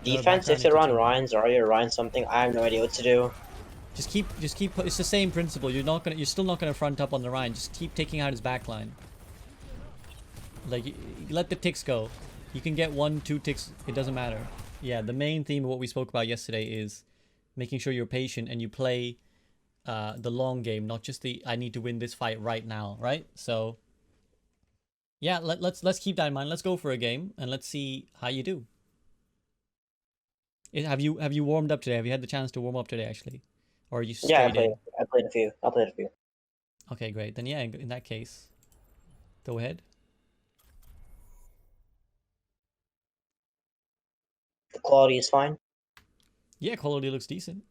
Defense, if they're on Ryan's or you're Ryan something, I have no idea what to do. Just keep. It's the same principle. You're still not gonna front up on the Ryan. Just keep taking out his backline. Like, you let the ticks go. You can get 1, 2 ticks. It doesn't matter. Yeah, the main theme of what we spoke about yesterday is making sure you're patient and you play the long game, not just the I need to win this fight right now, right? So yeah, let's keep that in mind. Let's go for a game and let's see how you do. Have you warmed up today? Have you had the chance to warm up today actually? Or are you straight Yeah, in? I played a few. I played a few. Okay, great. Then yeah, in that case, go ahead. The quality is fine. Yeah, quality looks decent.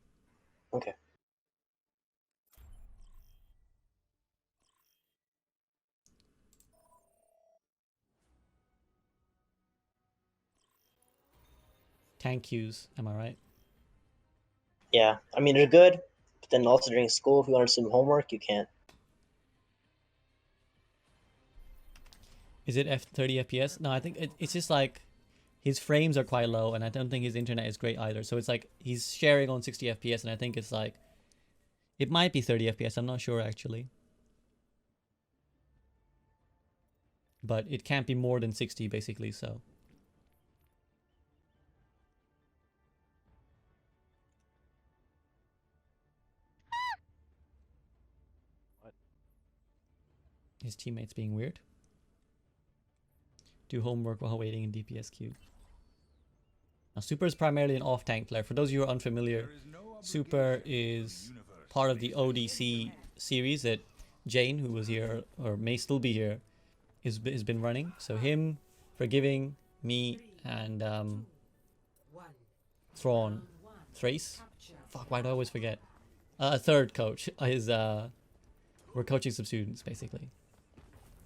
Okay. Tank queues, am I right? Yeah, I mean they're good, but then also during school, if you want to do some homework, you can't. Is it 30 FPS? No, I think it's just like his frames are quite low, and I don't think his internet is great either. So it's like he's sharing on 60 FPS, and I think it's like it might be 30 FPS. I'm not sure actually, but it can't be more than 60 basically. So What? His teammates being weird. Do homework while waiting in DPS queue. Now, Super is primarily an off-tank player. For those of you who are unfamiliar, Super is part of the ODC series that Jane, who was here, or may still be here, has been running. So him, Forgiving, me, and Thrawn, Thrace. Fuck, why do I always forget? A third coach is we're coaching some students basically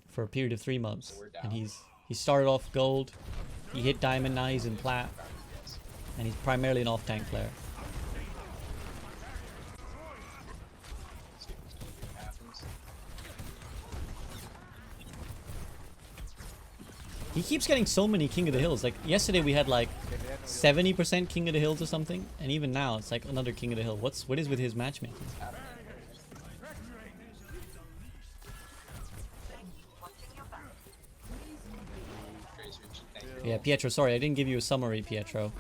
for a period of 3 months, and he started off gold, he hit diamond, now he's in plat, and he's primarily an off-tank player. He keeps getting so many King of the Hills. Like yesterday we had like 70% King of the Hills or something, and even now it's like another King of the Hill. What is with his matchmaking? Yeah, Pietro, sorry, I didn't give you a summary, Pietro.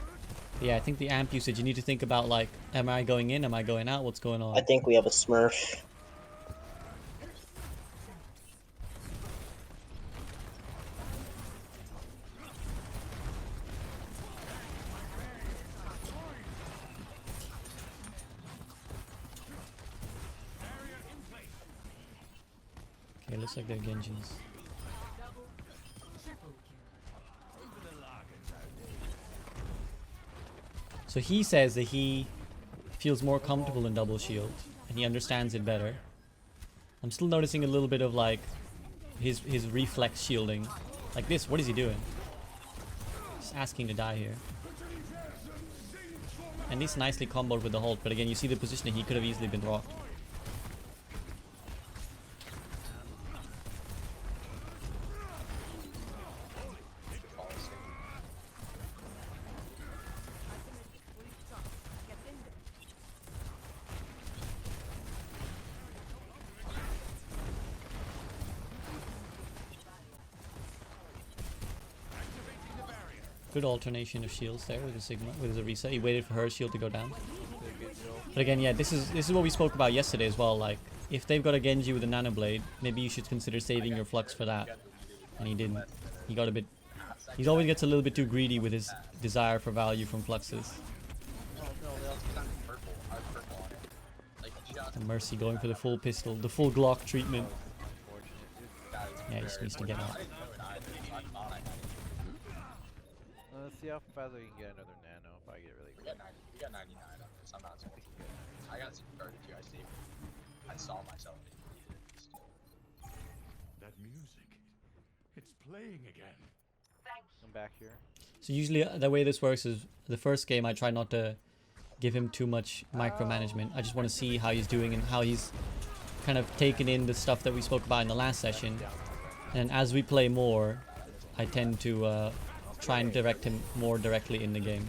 Yeah, I think the amp usage, you need to think about like, am I going in, am I going out, what's going on? I think we have a Smurf. Okay, looks like they're Genjis. So he says that he feels more comfortable in double shield and he understands it better. I'm still noticing a little bit of like his reflex shielding. Like this, what is he doing? Just asking to die here. And this nicely comboed with the hold, but again you see the positioning, he could have easily been rocked. Good alternation of shields there with the Sigma, with the reset. He waited for her shield to go down. But again, yeah, this is what we spoke about yesterday as well. Like, if they've got a Genji with a Nano Blade, maybe you should consider saving your Flux for that. And he didn't. He got a bit... He always gets a little bit too greedy with his desire for value from Fluxes. And Mercy going for the full pistol, the full Glock treatment. Yeah, he just needs to get out. Let's see how fast we can get another nano if I get really quick. We got 99 of this. I'm not so I got some 32. I saved. I saw myself. That music, it's playing again. I'm back here. So usually the way this works is the first game I try not to give him too much micromanagement. I just want to see how he's doing and how he's kind of taken in the stuff that we spoke about in the last session. And as we play more, I tend to try and direct him more directly in the game.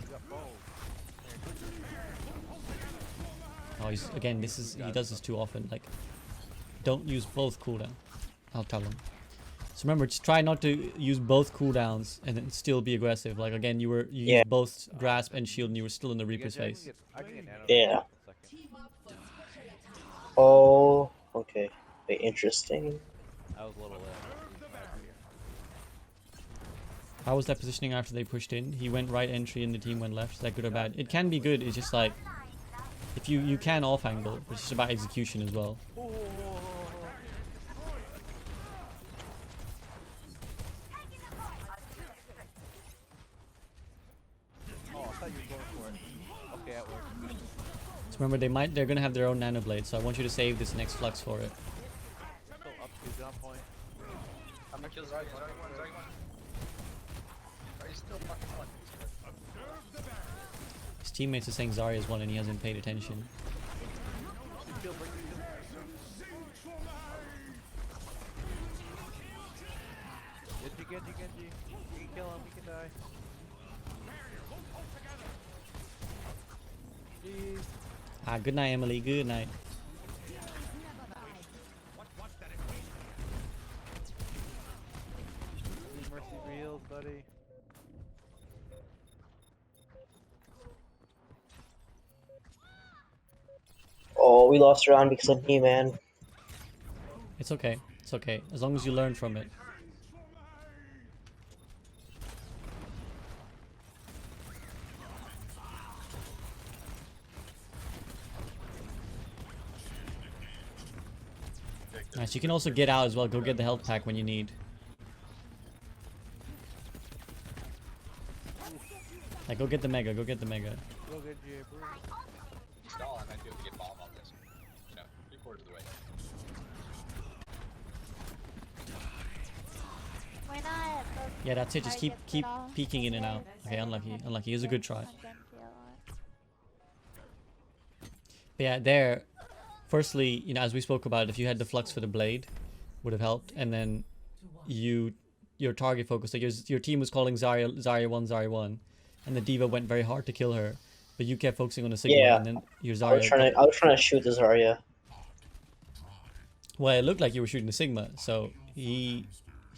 Oh, he's again. He does this too often. Like, don't use both cooldown. I'll tell him. So remember, just try not to use both cooldowns and then still be aggressive. Like again, you Yeah. used both grasp and shield, and you were still in the Reaper's face. I can get nano Yeah. in a second. Oh, okay. Wait, interesting. I was a little late. How was that positioning after they pushed in? He went right entry and the team went left. Is that good or bad? It can be good. It's just like if you can off angle, but it's just about execution as well. Oh, I thought you were going for it. Okay, that worked. So remember, they're gonna have their own nano blade. So I want you to save this next flux for it. Still up to jump point. I'm gonna kill Zarya. Zarya won. Zarya's still fucking won. His teammates are saying Zarya's won and he hasn't paid attention. Kill, break the kill. Genji. You can kill him, he can die. Jeez. Ah, good night, Emily. Good night. Need mercy reels, buddy. Oh, we lost round because of me, man. It's okay. It's okay. As long as you learn from it. Nice. You can also get out as well. Go get the health pack when you need. Like, go get the mega. Go get the mega. Go get G, bro. Stall, I might be able to get bomb on this. You know, 3/4 of the way. Why not? Yeah, that's it. Just keep peeking in and out. Okay, unlucky. Unlucky. It was a good try. But yeah, there. Firstly, you know, as we spoke about, if you had the flux for the blade, would have helped. And then your target focus, like your team was calling Zarya 1, and the Diva went very hard to kill her, but you kept focusing on the Sigma, Yeah. and then your I was Zarya. trying to shoot the Zarya. Well, it looked like you were shooting the Sigma, so he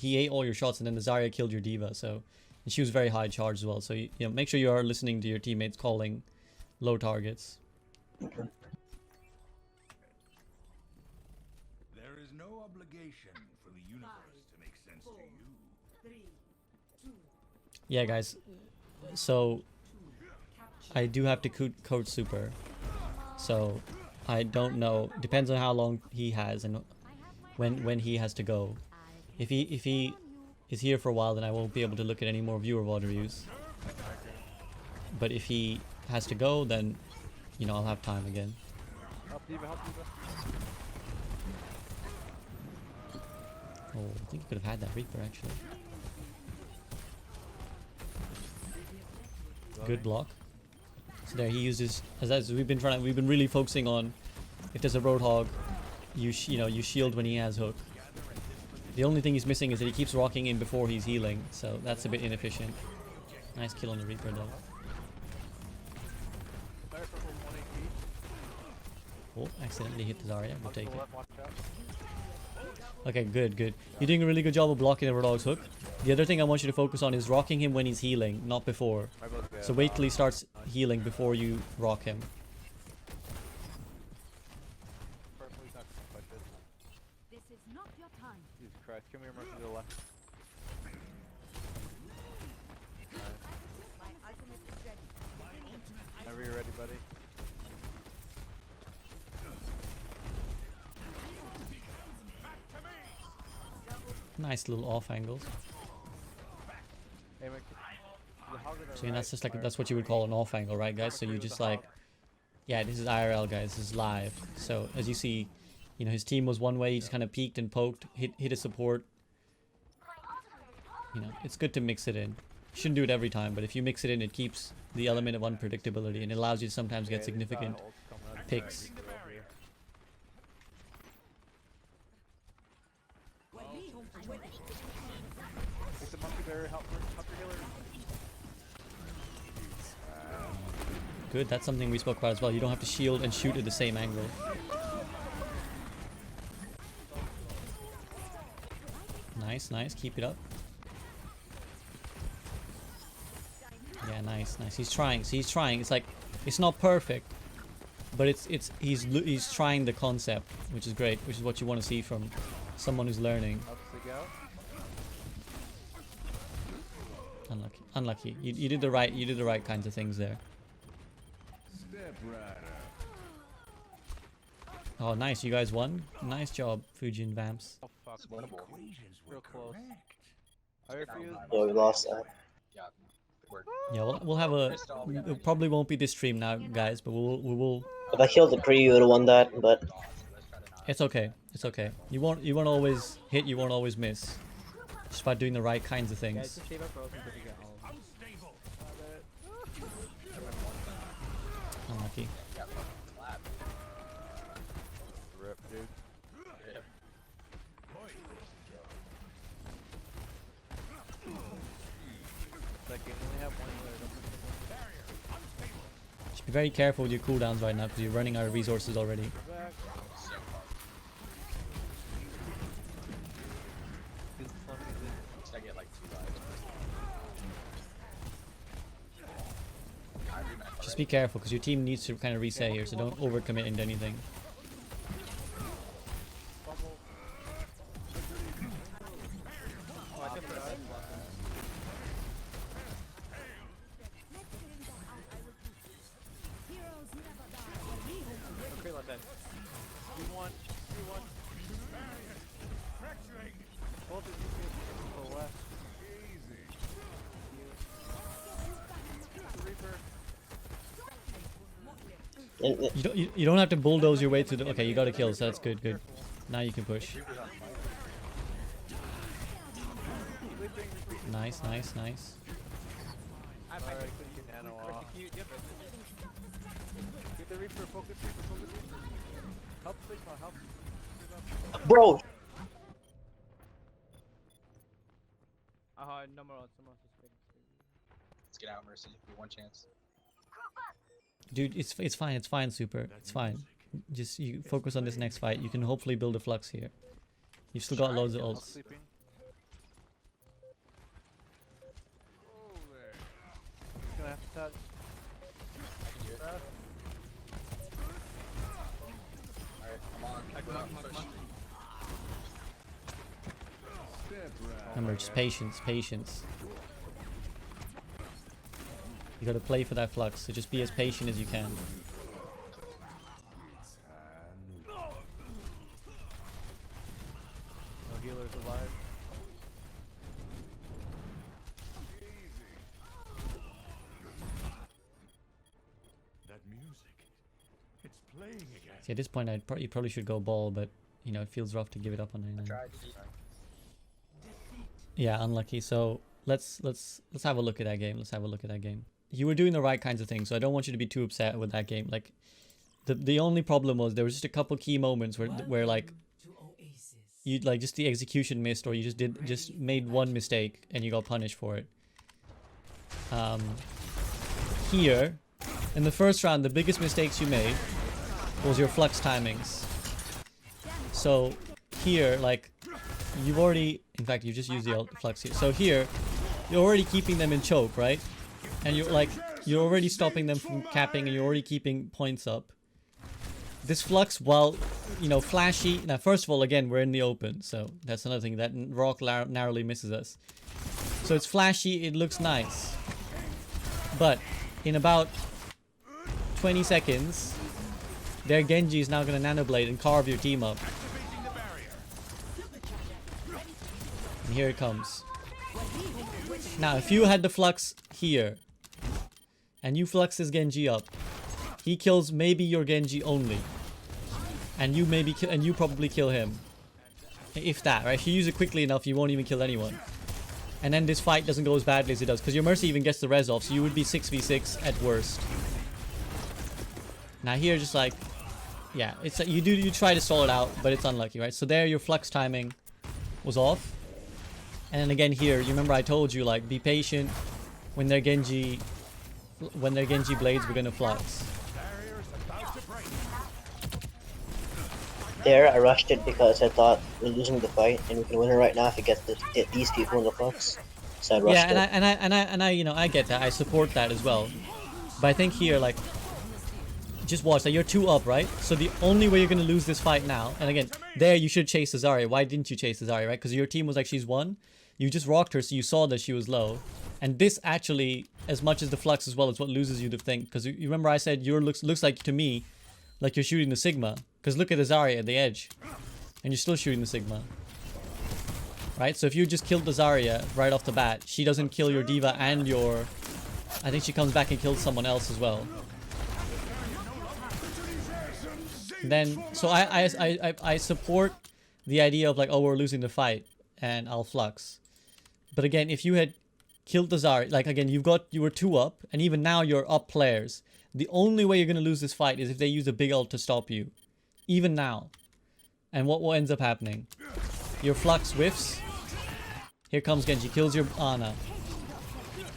ate all your shots, and then the Zarya killed your Diva. So, and she was very high charge as well. So you know, make sure you are listening to your teammates calling low targets. There is no obligation for the universe to make sense to you. Yeah, guys. So I do have to code super. So I don't know. Depends on how long he has and when he has to go. If he is here for a while, then I won't be able to look at any more viewer VOD reviews. But if he has to go, then you know I'll have time again. Help Diva. Oh, I think you could have had that Reaper actually. Good block. So there he uses as we've been really focusing on. If there's a Roadhog, you shield when he has hook. The only thing he's missing is that he keeps rocking in before he's healing, so that's a bit inefficient. Nice kill on the Reaper though. Fire purple 1 HP. Oh, accidentally hit the Zarya. We'll take it. Watch out. Okay, good. You're doing a really good job of blocking the Roadhog's hook. The other thing I want you to focus on is rocking him when he's healing, not before. So wait till he starts healing before you rock him. Purple's not quite good. This is not your time. Jesus Christ, come here, mercy to the left. My ultimate is ready. Whenever you're ready, buddy. Nice little off angles. Hey, So yeah, that's just like that's what you would call an off angle, right, guys? So you just like, yeah, this is IRL, guys. This is live. So as you see, you know his team was one way. He just kind of peeked and poked, hit a support. You know, it's good to mix it in. You shouldn't do it every time, but if you mix it in, it keeps the element of unpredictability, and it allows you to sometimes get significant picks. It's a monkey bear, help your healer. Good, that's something we spoke about as well. You don't have to shield and shoot at the same angle. Nice, nice. Keep it up. Yeah, nice, nice. He's trying. So he's trying. It's like, it's not perfect, but he's trying the concept, which is great, which is what you want to see from someone who's learning. Unlucky, unlucky. You did the right kinds of things there. Step right up. Oh, nice. You guys won. Nice job, Fuji and Vamps. Oh fuck. Equations were Real close. correct. I refuse. Yeah, we lost that. Yeah. Word. Yeah, we'll have a. It probably won't be this stream now, guys, but we will. If I killed the Kree, you would have won that, but So let's try to not. It's okay. It's okay. You won't always hit. You won't always miss. Just by doing the right kinds of Guys, things. just save up frozen so we get all of them. Unstable. Unlucky. Yeah, clap. Rip, dude. Yeah. Like you only have one layer. Just be very careful with your cooldowns right now because you're running out of resources already. Back. So far. This fucking thing. Should I get like 2 lives? I rematch Just already. be careful because your team needs to kind of reset here, so don't overcommit into anything. Fumble. Oh, I took the best block. Heroes never die. Okay, let that. You won. You won. Both of you can go left. The Reaper. You don't have to bulldoze your way to the. Okay, you got a kill, so that's good. Good. Now you can push. Nice, nice, nice. Alright, put your nano off. Get the Reaper. Focus Reaper. Focus Reaper. Help Sigma. Help. bro, No more odds, no more odds. Let's get out, Mercy. We have one chance. Dude, it's fine. It's fine, Super. It's fine. Just you focus on this next fight. You can hopefully build a flux here. You've still got loads of Help ults. sleeping. Gonna have to touch. I can do it. Alright, I'm on. Push. Step right. Remember, just patience, patience. You gotta play for that flux, so just be as patient as you can. No healers alive. That music. It's playing again. See, at this point, you probably should go ball, but you know it feels rough to give it up on 99. Tried. Yeah, unlucky. So let's have a look at that game. Let's have a look at that game. You were doing the right kinds of things, so I don't want you to be too upset with that game. Like, the only problem was there was just a couple key moments where like you like just the execution missed, or you just made one mistake and you got punished for it. Here, in the first round, the biggest mistakes you made was your flux timings. So here, like, you've already, in fact, you just used the flux here. So here, you're already keeping them in choke, right? And you're already stopping them from capping, and you're already keeping points up. This flux, while, you know, flashy. Now, first of all, again, we're in the open, so that's another thing that Rock narrowly misses us. So it's flashy, it looks nice. But in about 20 seconds, their Genji is now going to nanoblade and carve your team up. And here it comes. Now, if you had the flux here, and you flux this Genji up, he kills maybe your Genji only, and you probably kill him, if that, right? If you use it quickly enough, you won't even kill anyone. And then this fight doesn't go as badly as it does, because your Mercy even gets the res off, so you would be 6v6 at worst. Now here, just like, yeah, it's like you try to stall it out, but it's unlucky, right? So there, your flux timing was off. And then again here, you remember I told you, like, be patient when their Genji when their Genji blades, we're gonna flux. There, I rushed it because I thought we're losing the fight and we can win it right now if we get these people in the flux. So I rushed Yeah, it. and I, you know, I get that. I support that as well. But I think here, like, just watch that. You're 2 up, right? So the only way you're gonna lose this fight now, and again, there you should chase the Zarya. Why didn't you chase the Zarya, right? Because your team was like, she's won. You just rocked her, so you saw that she was low. And this actually, as much as the flux as well, is what loses you the thing. Because you remember I said your looks like to me, like you're shooting the Sigma. Because look at the Zarya at the edge, and you're still shooting the Sigma. Right? So if you just killed the Zarya right off the bat, she doesn't kill your D.Va and your... I think she comes back and kills someone else as well. Then, so I support the idea of like, oh, we're losing the fight, and I'll flux. But again, if you had killed the Zarya, like again, you were 2 up, and even now you're up players. The only way you're gonna lose this fight is if they use a big ult to stop you. Even now. And what ends up happening? Your flux whiffs. Here comes Genji, kills your Ana.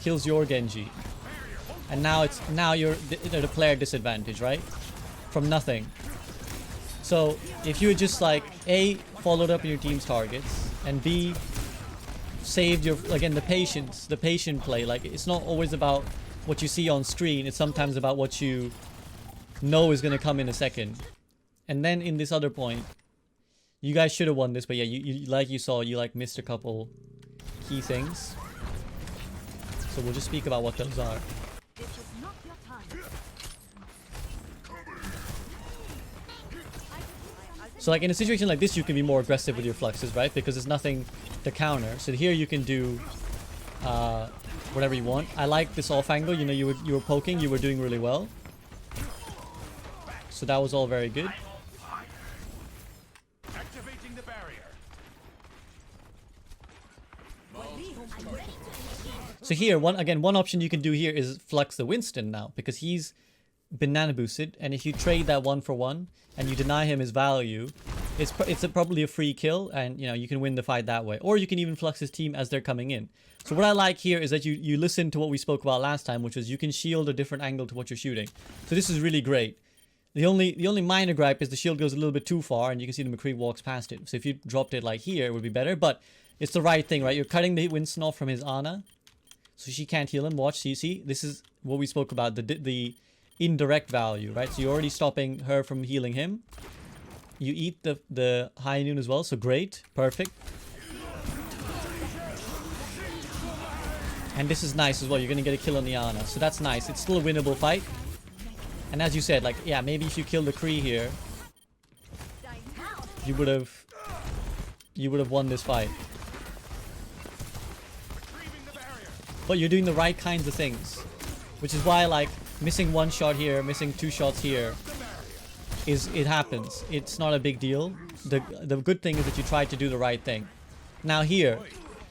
Kills your Genji. And now you're at a player disadvantage, right? From nothing. So if you had just like A, followed up your team's targets, and B, saved your, again, the patient play. Like, it's not always about what you see on screen, it's sometimes about what you know is gonna come in a second. And then in this other point, you guys should have won this, but yeah, you like you saw, you like missed a couple key things. So we'll just speak about what those are. So like in a situation like this, you can be more aggressive with your fluxes, right? Because there's nothing to counter. So here you can do whatever you want. I like this off angle. You know, you were poking, you were doing really well. So that was all very good. Activating the barrier. So here, one option you can do here is flux the Winston now, because he's banana boosted, and if you trade that 1-for-1 and you deny him his value, it's probably a free kill, and you know you can win the fight that way. Or you can even flux his team as they're coming in. So what I like here is that you listen to what we spoke about last time, which was you can shield a different angle to what you're shooting. So this is really great. The only minor gripe is the shield goes a little bit too far, and you can see the McCree walks past it. So if you dropped it like here, it would be better, but it's the right thing, right? You're cutting the Winston off from his Ana, so she can't heal him. Watch, see, this is what we spoke about, the indirect value, right? So you're already stopping her from healing him. You eat the high noon as well, so great, perfect. And this is nice as well. You're gonna get a kill on the Ana, so that's nice. It's still a winnable fight. And as you said, like, yeah, maybe if you kill the Kree here, you would have won this fight. But you're doing the right kinds of things, which is why, like, missing 1 shot here, missing 2 shots here, it happens. It's not a big deal. The good thing is that you tried to do the right thing. Now here,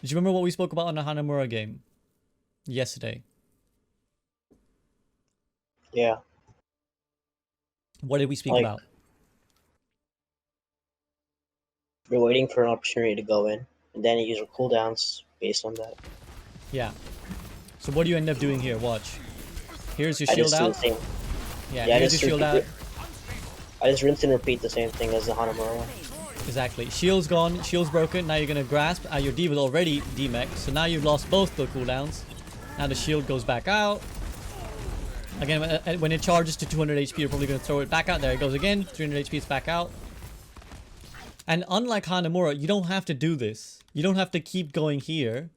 did you remember what we spoke about on the Hanamura game yesterday? Yeah. What did we speak Like, about? we're waiting for an opportunity to go in, and then you use your cooldowns based on that. Yeah. So what do you end up doing here? Watch. Here's your I shield just do the out. same. Yeah, Yeah, I here's your just shield out. I just rinse and repeat the same thing as the Hanamura one. Exactly. Shield's gone, shield's broken. Now you're gonna grasp. Your D was already demech, so now you've lost both the cooldowns. Now the shield goes back out. Again, when it charges to 200 HP, you're probably gonna throw it back out. There it goes again. 300 HP, it's back out. And unlike Hanamura, you don't have to do this. You don't have to keep going here.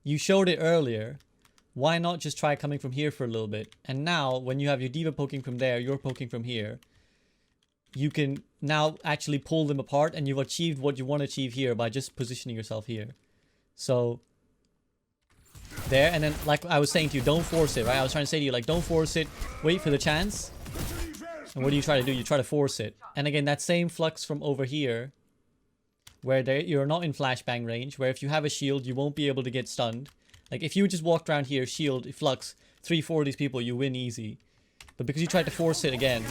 You showed it earlier. Why not just try coming from here for a little bit? And now, when you have your D.Va poking from there, you're poking from here. You can now actually pull them apart, and you've achieved what you want to achieve here by just positioning yourself here. So, there, and then like I was saying to you, don't force it, right? I was trying to say to you, like, don't force it, wait for the chance. And what do you try to do? You try to force it. And again, that same flux from over here, where you're not in flashbang range, where if you have a shield, you won't be able to get stunned. Like, if you just walked around here, shield, flux, 3-4 of these people, you win easy. But because you tried to force it again,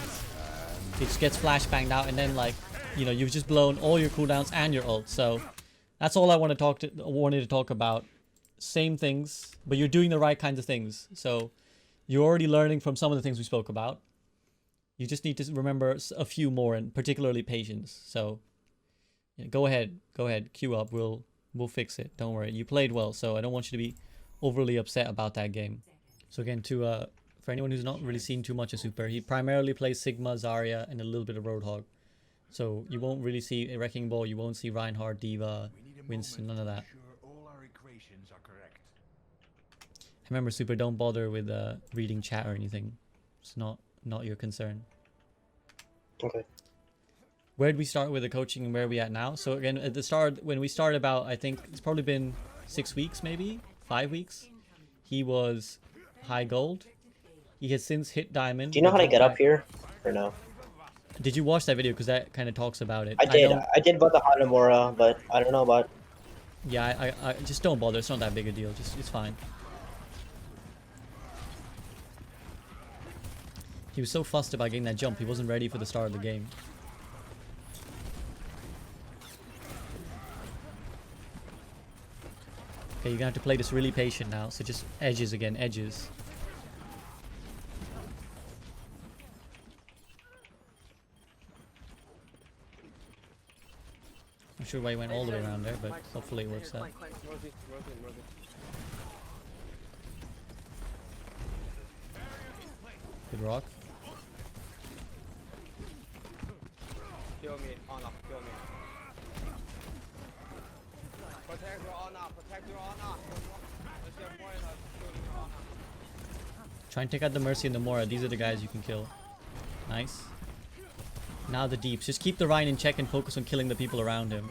it just gets flashbanged out, and then, like, you know, you've just blown all your cooldowns and your ult. So, that's all I wanted to talk about. Same things, but you're doing the right kinds of things. So, You're already learning from some of the things we spoke about. You just need to remember a few more, and particularly patience. So, yeah, go ahead, queue up. We'll fix it. Don't worry. You played well, so I don't want you to be overly upset about that game. So again, for anyone who's not really seen too much of Super, he primarily plays Sigma, Zarya, and a little bit of Roadhog. So you won't really see a Wrecking Ball. You won't see Reinhardt, Diva, Winston, none of that. Remember, Super, don't bother with reading chat or anything. It's not your concern. Okay. Where did we start with the coaching and where are we at now? So again, at the start, when we started about, I think it's probably been 6 weeks, maybe 5 weeks. He was high gold. He has since hit diamond. Do you know how to get up here, or no? Did you watch that video? Because that kind of talks about it. I did. I did about the Hanamura, but I don't know about. Yeah, I just don't bother. It's not that big a deal. It's fine. He was so fussed about getting that jump. He wasn't ready for the start of the game. Okay, you're gonna have to play this really patient now. So just edges again, edges. I'm sure why he went all the way around there, but hopefully it works out. Good rock. Kill me, Honor, kill me. Protect your honor, protect your honor. Let's get more in us, kill your honor. Try and take out the Mercy and the Mora. These are the guys you can kill. Nice. Now the deeps. Just keep the Rhine in check and focus on killing the people around him.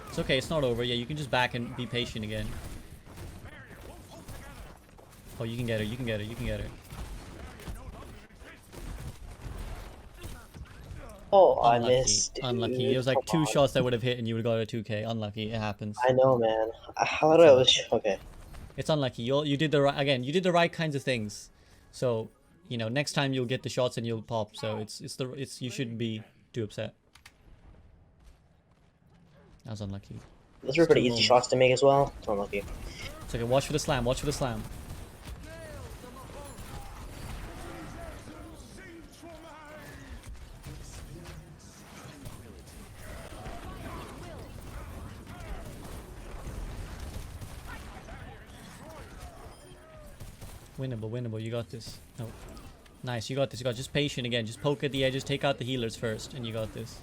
It's okay, it's not over. Yeah, you can just back and be patient again. Oh, you can get her, you can get her, you can get her. Oh, Unlucky. I missed. Dude. Unlucky. It was like Come 2 on. shots that would have hit and you would have got a 2k. Unlucky. It happens. I know, man. How do I was okay? It's unlucky. You did the right, again. You did the right kinds of things. So, you know, next time you'll get the shots and you'll pop. So it's you shouldn't be too upset. That was unlucky. Those were pretty Two easy moments. shots to make as well. It's unlucky. It's okay. Watch for the slam. Watch for the slam. Winnable, winnable. You got this. No. Nice. You got this. You got just patient again. Just poke at the edges. Take out the healers first, and you got this.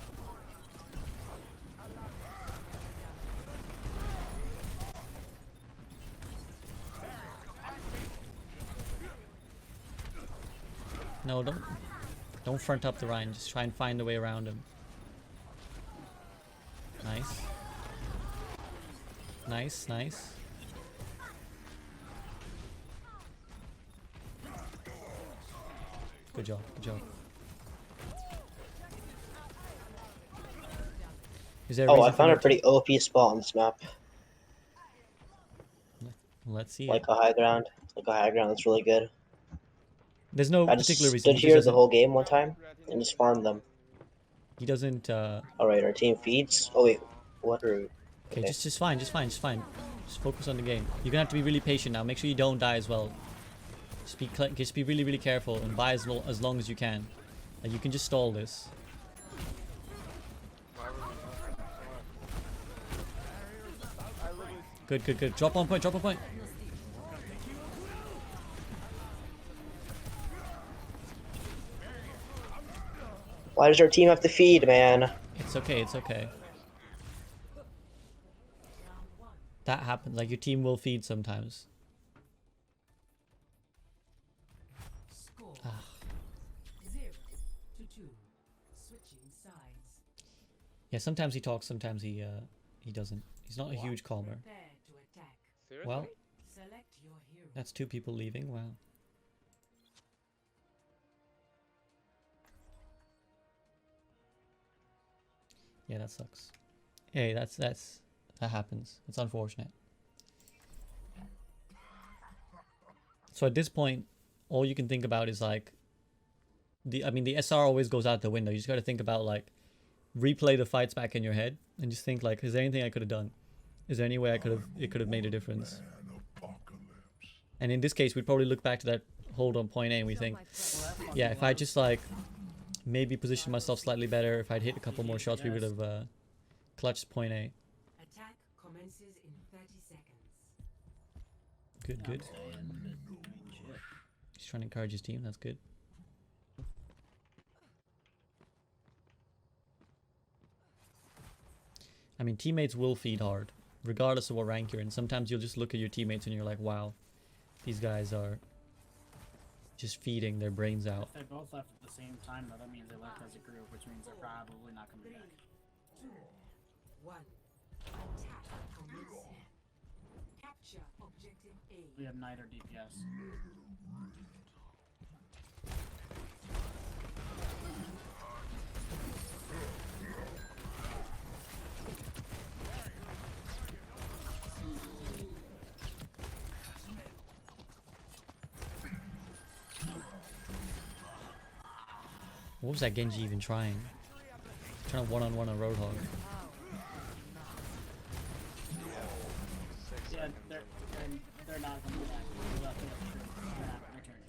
No, don't front up the Rhine. Just try and find a way around him. Nice. Nice, nice. Good job, good job. Is there a Oh, reason I for found a you to- pretty OP spot on this map. Let's see Like it. a high ground. Like a high ground that's really good. There's no I just particular reason. stood He here just the doesn't. whole game one time and just farmed them. He doesn't. Alright, our team feeds. Oh wait, what are... Okay, just fine, just fine, just fine. Just focus on the game. You're gonna have to be really patient now. Make sure you don't die as well. Just be really, really careful and buy as long as you can. Like you can just stall this. Good, good, good. Drop on point, drop on point. Why does our team have to feed, man? It's okay, it's okay. That happens. Like your team will feed sometimes. Score Ah. 0-2. Switching sides. Yeah, sometimes he talks, sometimes he doesn't. He's not a huge calmer. Prepare to attack. Seriously? Well, Select your hero. that's 2 people leaving. Wow. Yeah, that sucks. Hey, that happens. It's unfortunate. So at this point, all you can think about is like the SR always goes out the window. You just got to think about like replay the fights back in your head and just think like, is there anything I could have done? Is there any way it could have made a difference? And in this case, we'd probably look back to that hold on point A and we think, yeah, if I just like maybe positioned myself slightly better, if I'd hit a couple more shots, we would have clutched point A. Attack commences in 30 seconds. Good, good. He's trying to encourage his team. That's good. I mean, teammates will feed hard, regardless of what rank you're in. Sometimes you'll just look at your teammates and you're like, wow, these guys are just feeding their brains out. If they both left at the same time, though, that means they left as a group, which means they're probably not coming back. 2, 1. Attack commencing. Capture objective A. We have Knight or DPS. What was that Genji even trying? Trying to one-on-one a Roadhog. Yeah, they're not coming back. They left the group. They're not returning.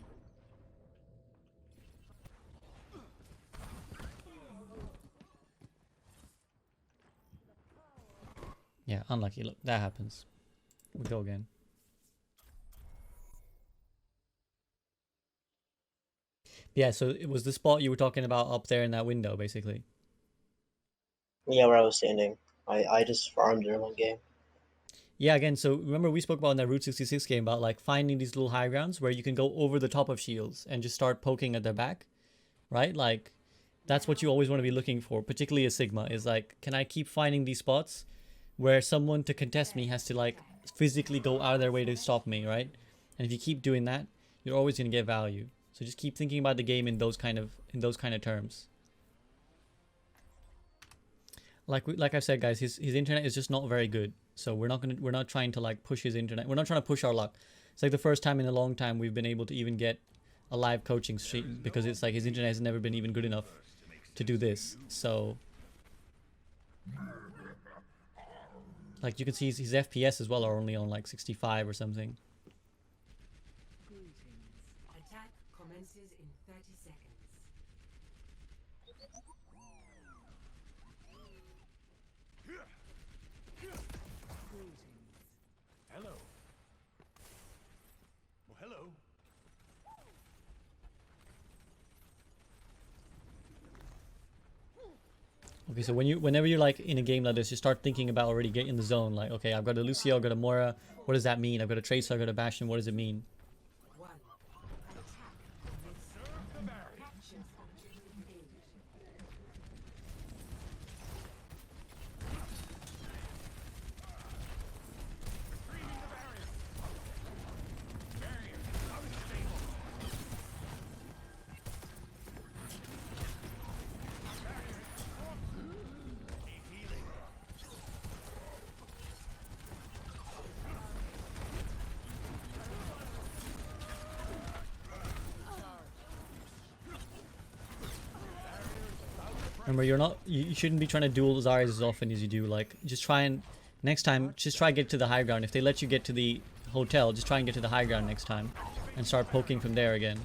Yeah, unlucky. Look, that happens. We go again. Yeah, so it was the spot you were talking about up there in that window, basically. Yeah, where I was standing. I just farmed in one game. Yeah, again, so remember we spoke about in that Route 66 game about like finding these little high grounds where you can go over the top of shields and just start poking at their back, right? Like, that's what you always want to be looking for, particularly a Sigma, is like, can I keep finding these spots where someone to contest me has to like physically go out of their way to stop me, right? And if you keep doing that, you're always going to get value. So just keep thinking about the game in those kind of terms. Like I've said, guys, his internet is just not very good. So we're not trying to like push his internet. We're not trying to push our luck. It's like the first time in a long time we've been able to even get a live coaching stream because it's like his internet has never been even good enough to do this. So like you can see his FPS as well are only on like 65 or something. Attack commences in 30 seconds. Hello. Well, hello. Okay, so whenever you're like in a game like this, you start thinking about already getting in the zone. Like, okay, I've got a Lucio, I've got a Moira. What does that mean? I've got a Tracer, I've got a Bastion. What does it mean? 1. Attack commencing. Capture objective A. Remember, you shouldn't be trying to duel Zarya's as often as you do. Like, just try and next time, just try to get to the high ground. If they let you get to the hotel, just try and get to the high ground next time, and start poking from there again.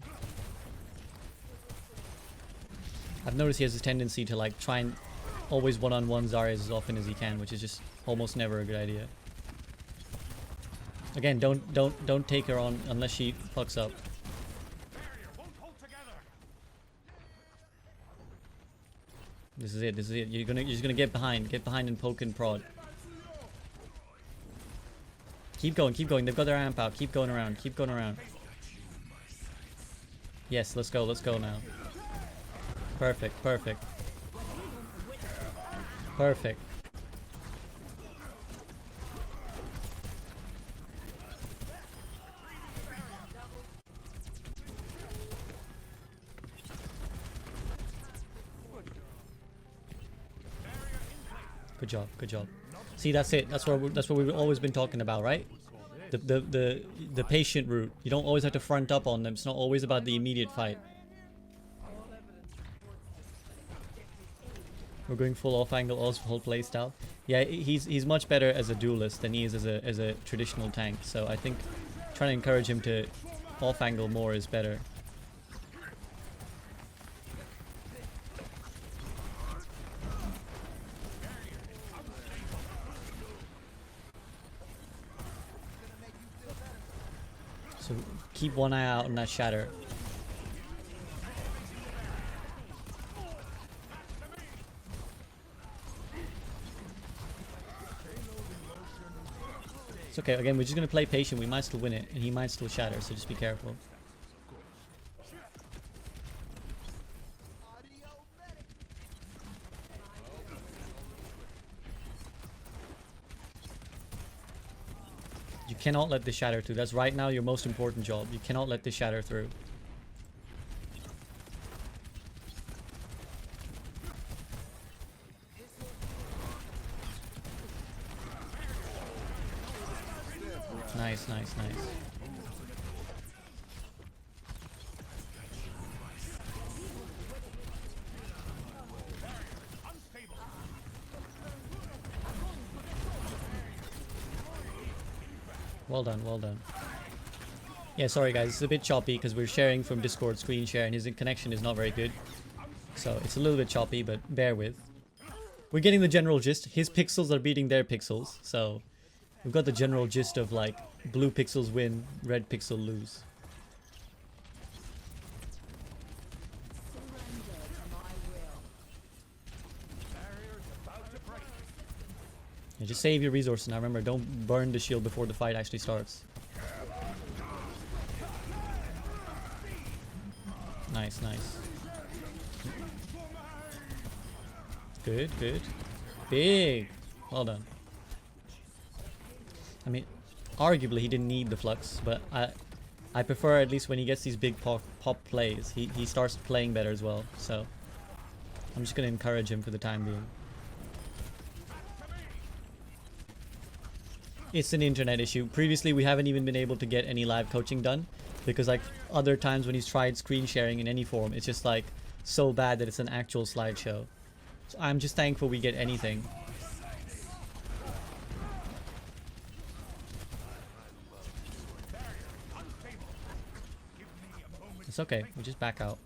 I've noticed he has this tendency to like try and always one-on-one Zarya's as often as he can, which is just almost never a good idea. Again, don't take her on unless she fucks up. This is it. This is it. You're just gonna get behind and poke and prod. Keep going. Keep going. They've got their amp out. Keep going around. Keep going around. Yes. Let's go. Let's go now. Perfect. Perfect. Perfect. Good job, good job. See, that's it. That's what we've always been talking about, right? The patient route. You don't always have to front up on them. It's not always about the immediate fight. We're going full off angle, also full playstyle. Yeah, he's much better as a duelist than he is as a traditional tank. So I think trying to encourage him to off angle more is better. So keep one eye out on that shatter. It's okay. Again, we're just gonna play patient. We might still win it, and he might still shatter. So just be careful. You cannot let this shatter through. That's right now your most important job. You cannot let this shatter through. Nice, nice, nice. Well done, well done. Yeah, sorry guys, it's a bit choppy because we're sharing from Discord screen share and his connection is not very good. So it's a little bit choppy, but bear with. We're getting the general gist. His pixels are beating their pixels, so we've got the general gist of like blue pixels win, red pixel lose. Yeah, just save your resources now. Remember, don't burn the shield before the fight actually starts. Nice, nice. Good, good. Big. Well done. I mean, arguably he didn't need the flux, but I prefer at least when he gets these big pop plays, he starts playing better as well. So I'm just gonna encourage him for the time being. It's an internet issue. Previously, we haven't even been able to get any live coaching done because like other times when he's tried screen sharing in any form, it's just like so bad that it's an actual slideshow. So I'm just thankful we get anything. It's okay. We just back out.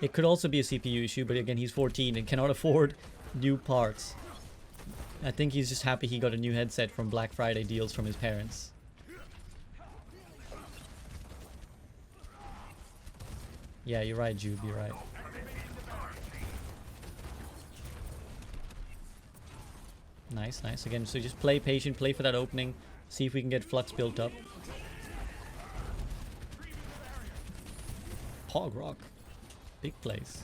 It could also be a CPU issue, but again, he's 14 and cannot afford new parts. I think he's just happy he got a new headset from Black Friday deals from his parents. Yeah, you're right, Jube, you're right. Nice, nice. Again, so just play patient, play for that opening, see if we can get flux built up. Hog Rock. Big place.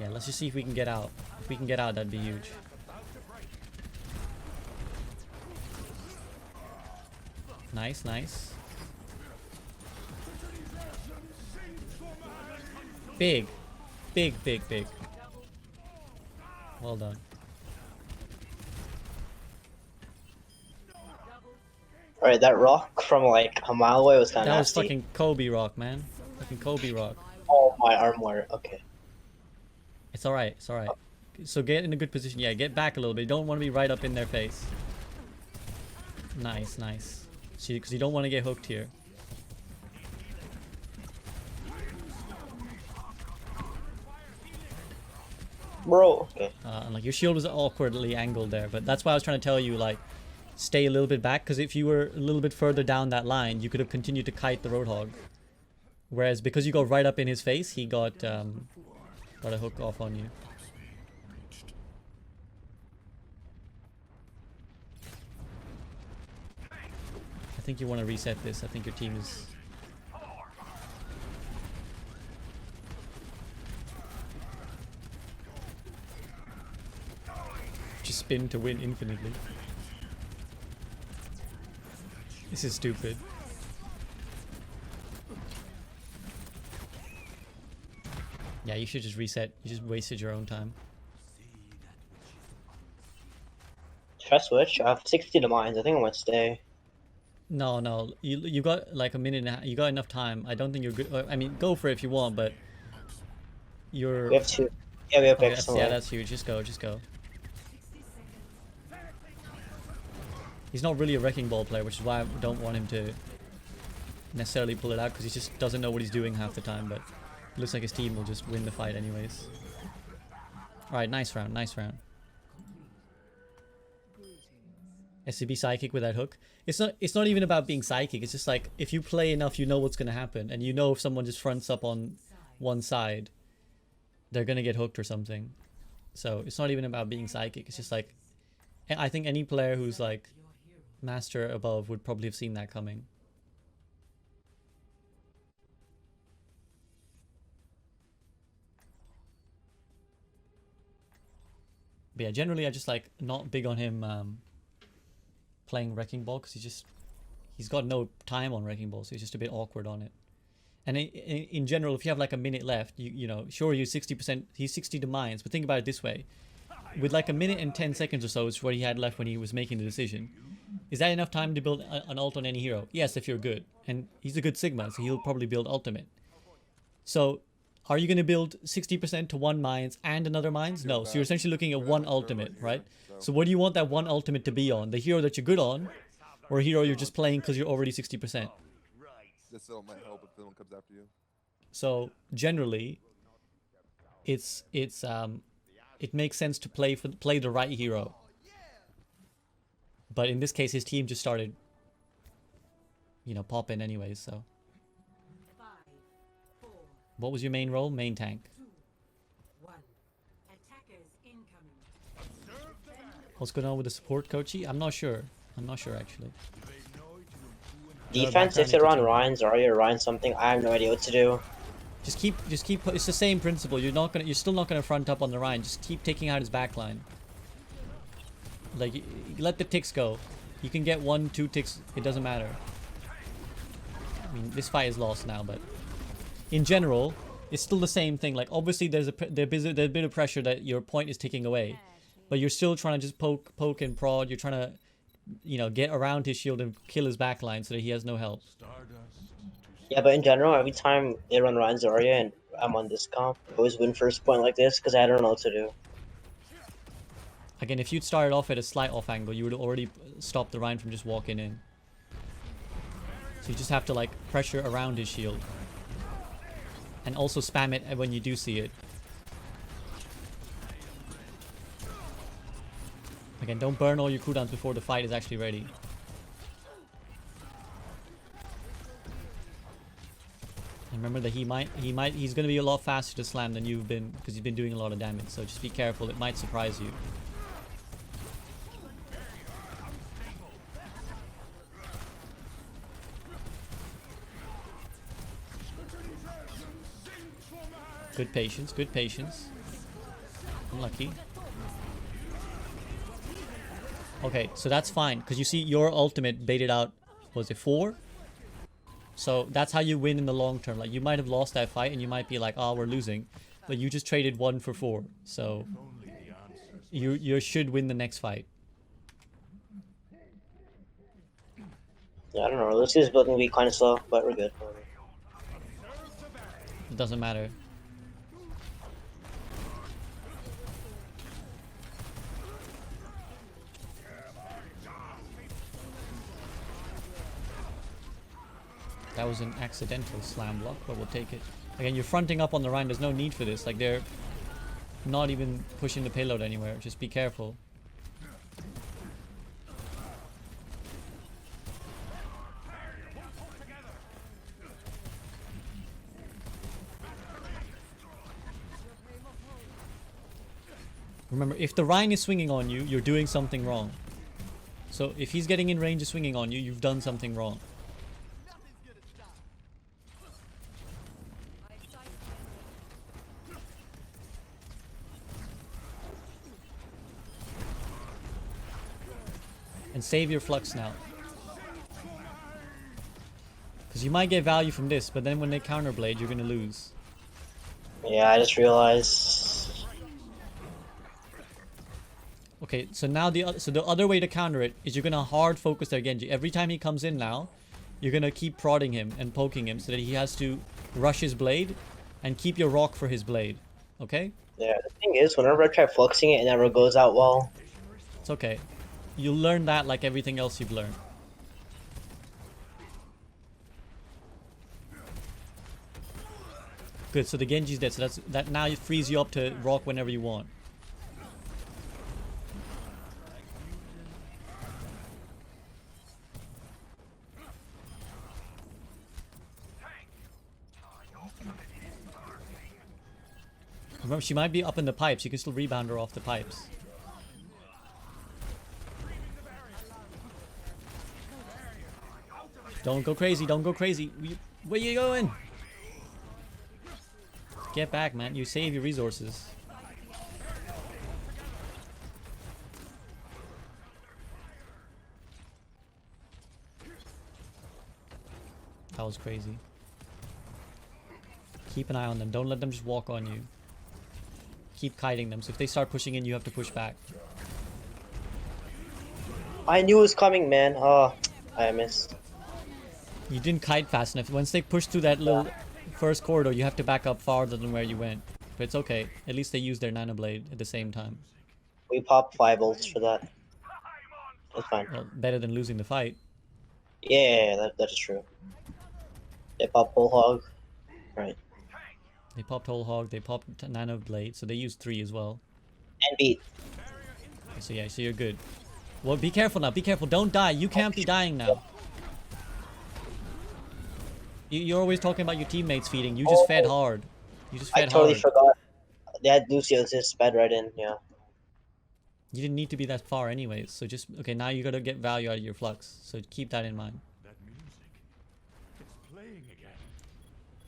Yeah, let's just see if we can get out. If we can get out, that'd be huge. Nice, nice. Big. Big, big, big. Well done. Alright, that rock from like a mile away was kind of That was nasty. fucking Kobe Rock, man. Fucking Kobe Rock. Oh, my armor. Okay. It's alright, it's alright. So get in a good position. Yeah, get back a little bit. You don't want to be right up in their face. Nice, nice. See, because you don't want to get hooked here. Bro. Okay. And like your shield was awkwardly angled there, but that's why I was trying to tell you, like, stay a little bit back, because if you were a little bit further down that line, you could have continued to kite the Roadhog. Whereas because you got right up in his face, he got a hook off on you. I think you want to reset this. I think your team is... Just spin to win infinitely. This is stupid. Yeah, you should just reset. You just wasted your own time. Should I switch? I have 60 to mines. I think I might stay. No. You got like a minute and a half. You got enough time. I don't think you're good. I mean, go for it if you want, but you're. We have two. Yeah, we have Okay, picks. yeah, that's huge. Just go. He's not really a wrecking ball player, which is why I don't want him to necessarily pull it out, because he just doesn't know what he's doing half the time. But it looks like his team will just win the fight anyways. All right, nice round. SVB psychic with that hook. It's not even about being psychic. It's just like, if you play enough, you know what's gonna happen, and you know if someone just fronts up on one side, they're gonna get hooked or something. So it's not even about being psychic. It's just like, I think any player who's like master above would probably have seen that coming. But yeah, generally I just like not big on him playing Wrecking Ball, because he's got no time on Wrecking Ball, so he's just a bit awkward on it. And in general, if you have like a minute left, you know, sure, you're 60%, he's 60 to mines, but think about it this way. With like a minute and 10 seconds or so is what he had left when he was making the decision. Is that enough time to build an ult on any hero? Yes, if you're good. And he's a good Sigma, so he'll probably build ultimate. So, are you going to build 60% to one mines and another mines? No, so you're essentially looking at one ultimate, right? So what do you want that one ultimate to be on? The hero that you're good on, or a hero you're just playing because you're already 60%? This still might help if someone comes after you. So generally, it makes sense to play the right hero. But in this case, his team just started, you know, popping anyways. So, what was your main role? Main tank. What's going on with the support, Kochi? I'm not sure actually. Defense, if they're on Ryan's or you're Ryan something, I have no idea what to do. Just keep. It's the same principle. You're still not gonna front up on the Ryan. Just keep taking out his backline. Like, let the ticks go. You can get 1-2 ticks. It doesn't matter. I mean, this fight is lost now, but in general, it's still the same thing. Like, obviously, there's a bit of pressure that your point is ticking away, but you're still trying to just poke and prod. You're trying to, you know, get around his shield and kill his backline so that he has no help. Yeah, but in general, every time they run Ryan's Zarya and I'm on this comp, I always win first point like this because I don't know what to do. Again, if you'd started off at a slight off angle, you would already stop the Ryan from just walking in. So you just have to like pressure around his shield. And also spam it when you do see it. Again, don't burn all your cooldowns before the fight is actually ready. And remember that he's gonna be a lot faster to slam than you've been, because you've been doing a lot of damage, so just be careful, it might surprise you. Good patience, good patience. Unlucky. Okay, so that's fine, because you see your ultimate baited out, was it 4? So that's how you win in the long term. Like, you might have lost that fight and you might be like, oh, we're losing. But you just traded 1 for 4. So you should win the next fight. Yeah, I don't know. This is building to be kind of slow, but we're good. It doesn't matter. That was an accidental slam block, but we'll take it. Again, you're fronting up on the Rhine. There's no need for this. Like, they're not even pushing the payload anywhere. Just be careful. Remember, if the Rhine is swinging on you, you're doing something wrong. So if he's getting in range of swinging on you, you've done something wrong. And save your flux now. Because you might get value from this, but then when they counterblade, you're going to lose. Yeah, I just realized. Okay, so now the other way to counter it is you're gonna hard focus their Genji. Every time he comes in now, you're gonna keep prodding him and poking him so that he has to rush his blade, and keep your rock for his blade. Okay? Yeah, the thing is, whenever I try fluxing it, it never goes out well. It's okay. You'll learn that like everything else you've learned. Good, so the Genji's dead, so that now it frees you up to rock whenever you want. Remember, she might be up in the pipes. You can still rebound her off the pipes. Don't go crazy. Don't go crazy. Where you going? Get back, man. You save your resources. That was crazy. Keep an eye on them. Don't let them just walk on you. Keep kiting them. So if they start pushing in, you have to push back. I knew it was coming, man. Oh, I missed. You didn't kite fast enough. Once they push through that little first corridor, you have to back up farther than where you went. But it's okay. At least they used their nano blade at the same time. We popped 5 ults for that. That's fine. Well, better than losing the fight. Yeah, that is true. They popped Bull Hog. Right. They popped whole hog. They popped nano blade. So they used 3 as well. And beat. So yeah, so you're good. Well, be careful now. Be careful. Don't die. You can't be dying now. You're always talking about your teammates feeding. You just fed hard. You just fed I totally hard. forgot. They had Lucio's just sped right in, yeah. You didn't need to be that far anyways. So just, okay, now you gotta get value out of your flux. So keep that in mind. That music. It's playing again.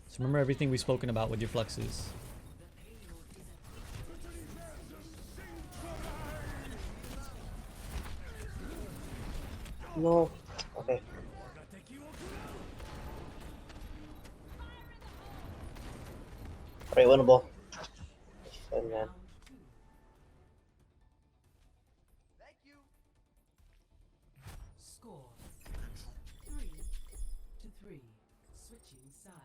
So remember everything we've spoken about with your fluxes. No. Okay. Alright, winnable. Good, man. Score 3-3. Switching sides.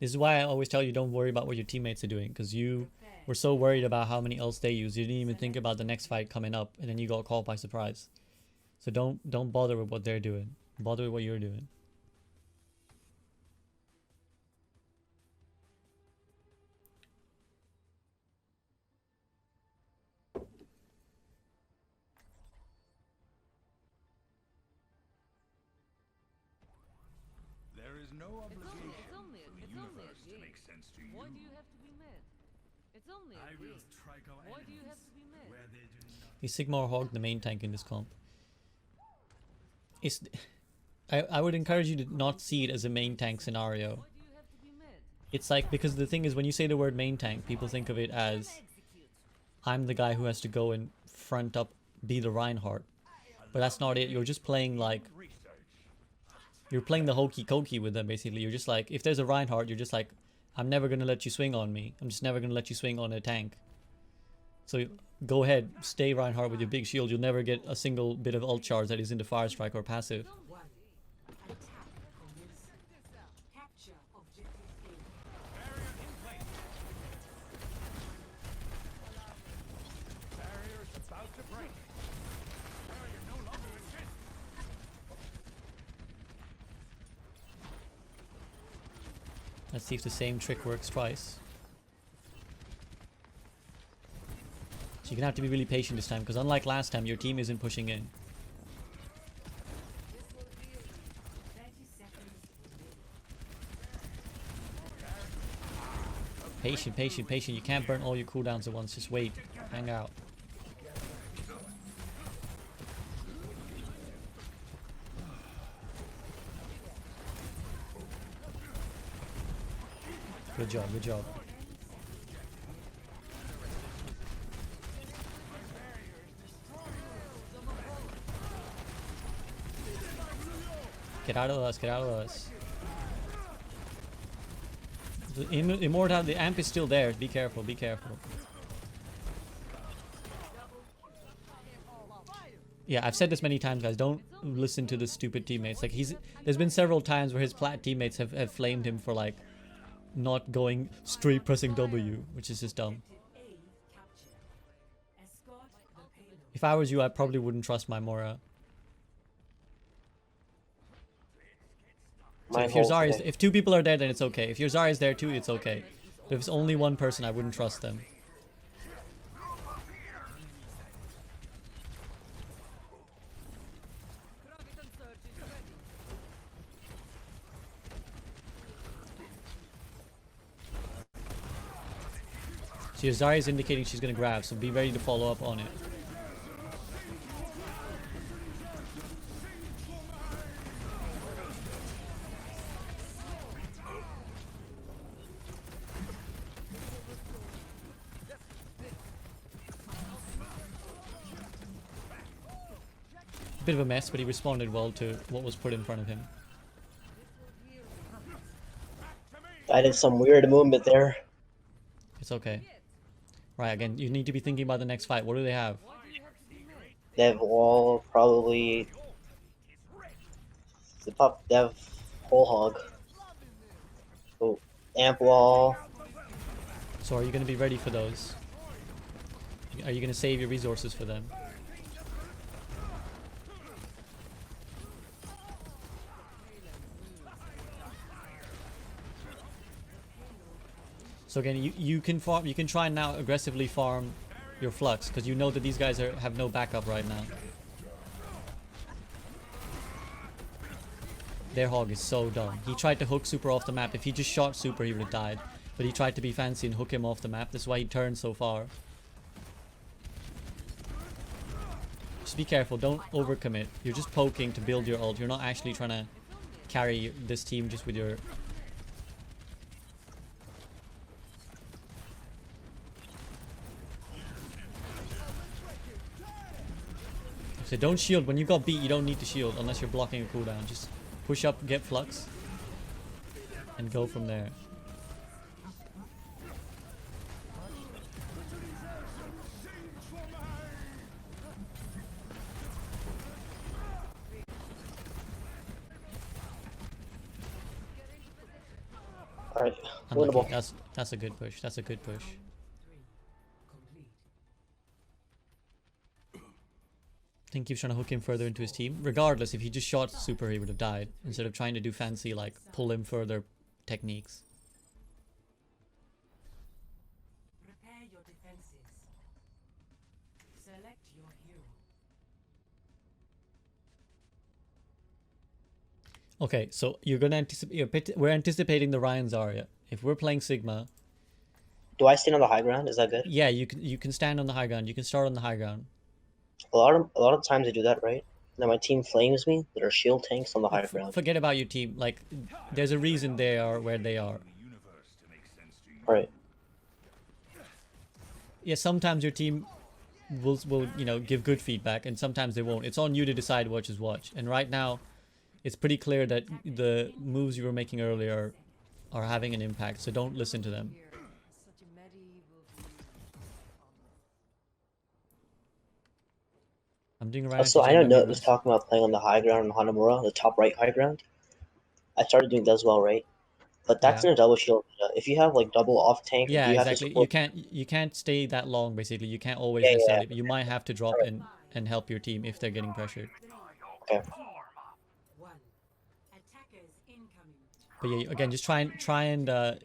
This is why I always tell you don't worry about what your teammates are doing. Because you were so worried about how many ults they use. You didn't even think about the next fight coming up. And then you got caught by surprise. So don't bother with what they're doing. Bother with what you're doing. There is no obligation It's only for the a universe to game. make sense to you. Why do you have to be mad? It's only a I will game. strike our Why do you have enemies to be mad? where they do not. Is Sigmar Hog the main tank in this comp? I would encourage you to not see it as a main tank scenario. Why do you have to be mad? It's like, because the thing is, when you say the word main tank, people think of it as I'm the guy who has to go and front up, be the Reinhardt. But that's not it. You're just playing like, you're playing the hokey cokey with them basically. You're just like, if there's a Reinhardt, you're just like, I'm never gonna let you swing on me. I'm just never gonna let you swing on a tank. So go ahead, stay Reinhardt with your big shield. You'll never get a single bit of ult charge that is into Fire Strike or passive. 1. Attack commences. Capture objective A. Barrier is about to break. Barrier no longer exists. Let's see if the same trick works twice. So you're gonna have to be really patient this time, because unlike last time, your team isn't pushing in. 30 seconds. Patient, patient, patient. You can't burn all your cooldowns at once. Just wait. Hang out. Good job, good job. Get out of us, get out of us. The Immortal, the amp is still there. Be careful, be careful. Yeah, I've said this many times, guys. Don't listen to the stupid teammates. Like there's been several times where his plat teammates have flamed him for like not going straight pressing W, which is just dumb. If I was you, I probably wouldn't trust my Mora. So if your Zarya, if two people are there, then it's okay. If your Zarya is there too, it's okay. But if it's only one person, I wouldn't trust them. So your Zarya is indicating she's gonna grab, so be ready to follow up on it. Bit of a mess, but he responded well to what was put in front of him. I did some weird movement there. It's okay. Right, again, you need to be thinking about the next fight. What do they have? They have wall, probably. They have whole hog. Oh, amp wall. So are you going to be ready for those? Are you going to save your resources for them? So again, you can farm. You can try and now aggressively farm your flux because you know that these guys have no backup right now. Their hog is so dumb. He tried to hook Super off the map. If he just shot Super, he would have died. But he tried to be fancy and hook him off the map. That's why he turned so far. Just be careful. Don't overcommit. You're just poking to build your ult. You're not actually trying to carry this team just with your... So don't shield. When you got beat, you don't need to shield unless you're blocking a cooldown. Just push up, get flux, and go from there. Alright, Unlucky. That's a good push. That's a good push. I think he's trying to hook him further into his team. Regardless, if he just shot Super, he would have died. Instead of trying to do fancy, like, pull him further techniques. Prepare your defenses. Select your hero. Okay, so you're gonna anticipate. We're anticipating the Ryan Zarya. If we're playing Sigma, Do I stand on the high ground? Is that good? yeah, you can stand on the high ground. You can start on the high ground. A lot of times I do that, right? Then my team flames me. There are shield tanks on the high ground. Forget about your team. Like, there's a reason they are where they are. Right. Yeah, sometimes your team will you know give good feedback, and sometimes they won't. It's on you to decide what is what. And right now, it's pretty clear that the moves you were making earlier are having an impact. So don't listen to them. Such a medieval I'm doing around. Also, I know Note was talking about playing on the high ground on Hanamura, the top right high ground. I started doing that as well, right? But that's in a double shield. If you have like double off tank, yeah, you exactly. Have to you can't stay that long. Basically, you can't always necessarily. But you might have to drop in and help your team if they're getting pressured. Okay. But yeah, again, just try and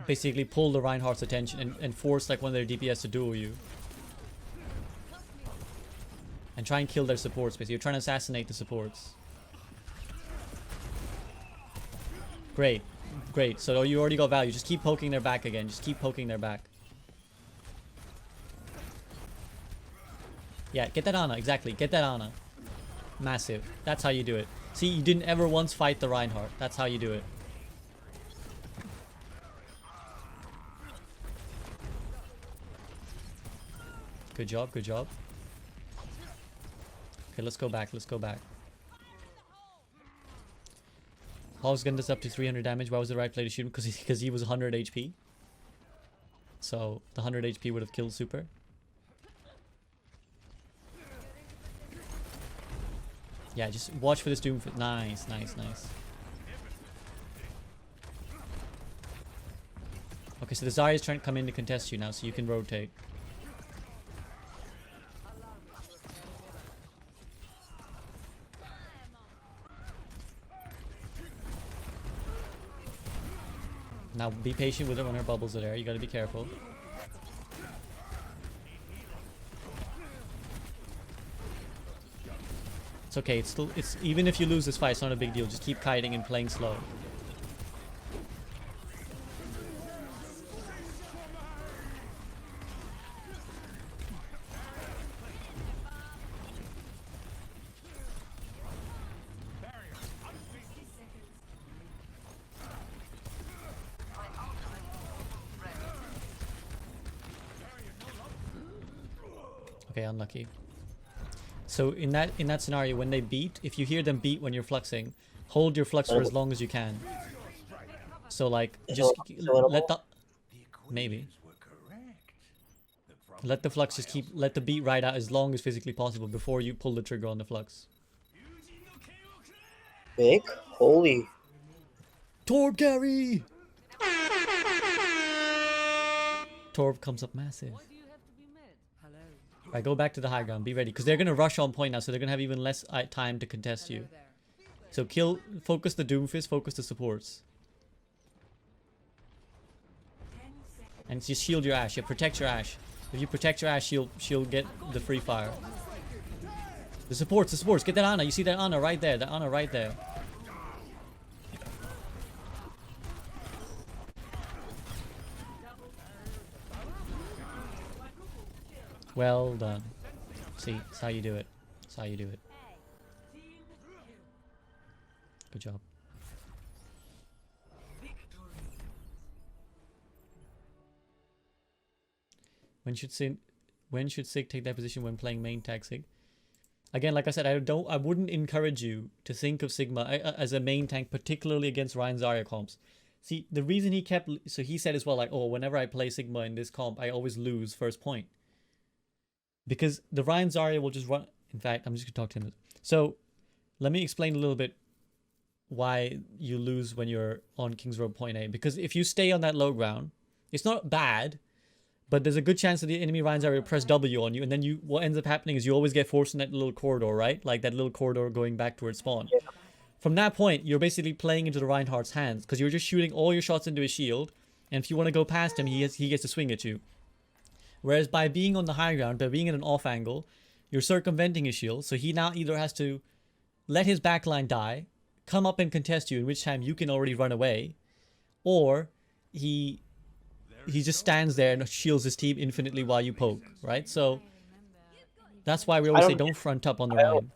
basically pull the Reinhardt's attention and force like one of their DPS to duel you. And try and kill their supports, basically. You're trying to assassinate the supports. Great. Great. So you already got value. Just keep poking their back again. Just keep poking their back. Yeah, get that Ana. Exactly. Get that Ana. Massive. That's how you do it. See, you didn't ever once fight the Reinhardt. That's how you do it. Good job. Good job. Okay, let's go back. Let's go back. Hog's gunned us up to 300 damage. Why was the right play to shoot him? Because he was 100 HP. So the 100 HP would have killed Super. Yeah, just watch for this Doom. Nice, nice, nice. Okay, so the Zarya is trying to come in to contest you now, so you can rotate. Now be patient with her when her bubbles are there. You gotta be careful. It's okay. It's even if you lose this fight, it's not a big deal. Just keep kiting and playing slow. Okay, unlucky. So in that scenario, when they beat, if you hear them beat when you're fluxing, hold your flux for as long as you can. So like, just let the maybe let the flux just let the beat ride out as long as physically possible before you pull the trigger on the flux. Big? Holy. Torb carry. Torb comes up massive. Right, go back to the high ground. Be ready, because they're gonna rush on point now, so they're gonna have even less time to contest you. So focus the Doomfist, focus the supports, and just shield your Ashe. Yeah, protect your Ashe. If you protect your Ashe, she'll get the free fire. The supports, get that Ana. You see that Ana right there? That Ana right there. Well done. See, that's how you do it. That's how you do it. Good job. When should Sig take that position when playing main tag Sig? Again, like I said, I wouldn't encourage you to think of Sigma as a main tank, particularly against Ryan Zarya comps. See, the reason he said as well, like, oh, whenever I play Sigma in this comp, I always lose first point. Because the Ryan Zarya will just run. In fact, I'm just going to talk to him. So, let me explain a little bit why you lose when you're on King's Road point A. Because if you stay on that low ground, it's not bad, but there's a good chance that the enemy Ryan Zarya will press W on you, and then what ends up happening is you always get forced in that little corridor, right? Like that little corridor going back towards spawn. Yeah. From that point, you're basically playing into the Reinhardt's hands, because you're just shooting all your shots into his shield, and if you want to go past him, he gets to swing at you. Whereas by being on the high ground, by being at an off angle, you're circumventing his shield. So he now either has to let his backline die, come up and contest you, in which time you can already run away, or he just stands there and shields his team infinitely while you poke, right? So that's why we always say don't front up on the Ryan.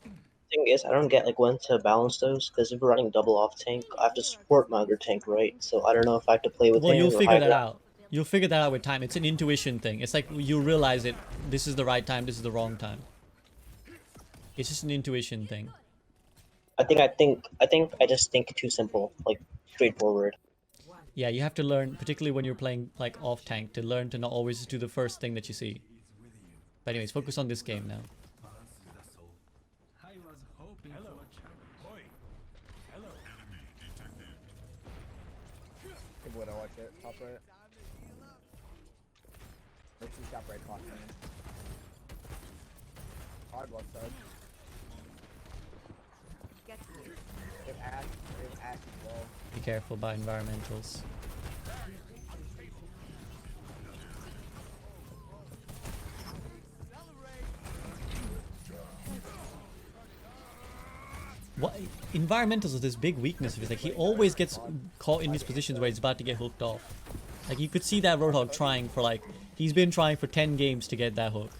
Thing is, I don't get like when to balance those, because if we're running double off tank, I have to support my other tank, right? So I don't know if I have to play with him. Well, you'll figure that out. You'll figure that out with time. It's an intuition thing. It's like you realize it. This is the right time. This is the wrong time. It's just an intuition thing. I just think too simple, like straightforward. Yeah, you have to learn, particularly when you're playing like off tank, to learn to not always do the first thing that you see. But anyways, focus on this game now. Would I watch it? Top right. Let's see top right clock. Hard left side. If Ash as well. Be careful by environmentals. What environmentals is this big weakness of his. Like he always gets caught in these positions where he's about to get hooked off. Like you could see that Roadhog trying for like he's been trying for 10 games to get that hook.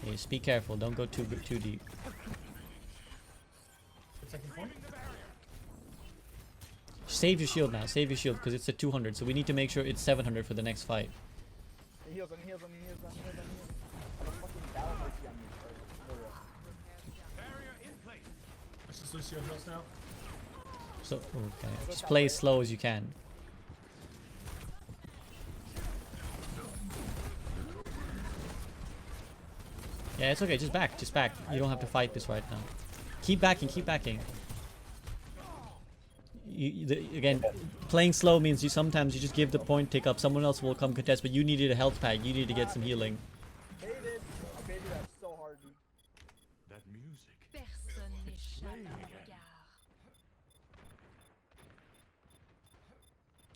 Okay, just be careful. Don't go too deep. Save your shield now. Save your shield because it's at 200. So we need to make sure it's 700 for the next fight. He heals him. So okay, just play as slow as you can. Yeah, it's okay. Just back. Just back. You don't have to fight this right now. Keep backing. Keep backing. Again, playing slow means you sometimes you just give the point tick up. Someone else will come contest, but you needed a health pack. You need to get some healing. Hated. I hated that so hard, dude. That music. Personne n'échappe à mon regard.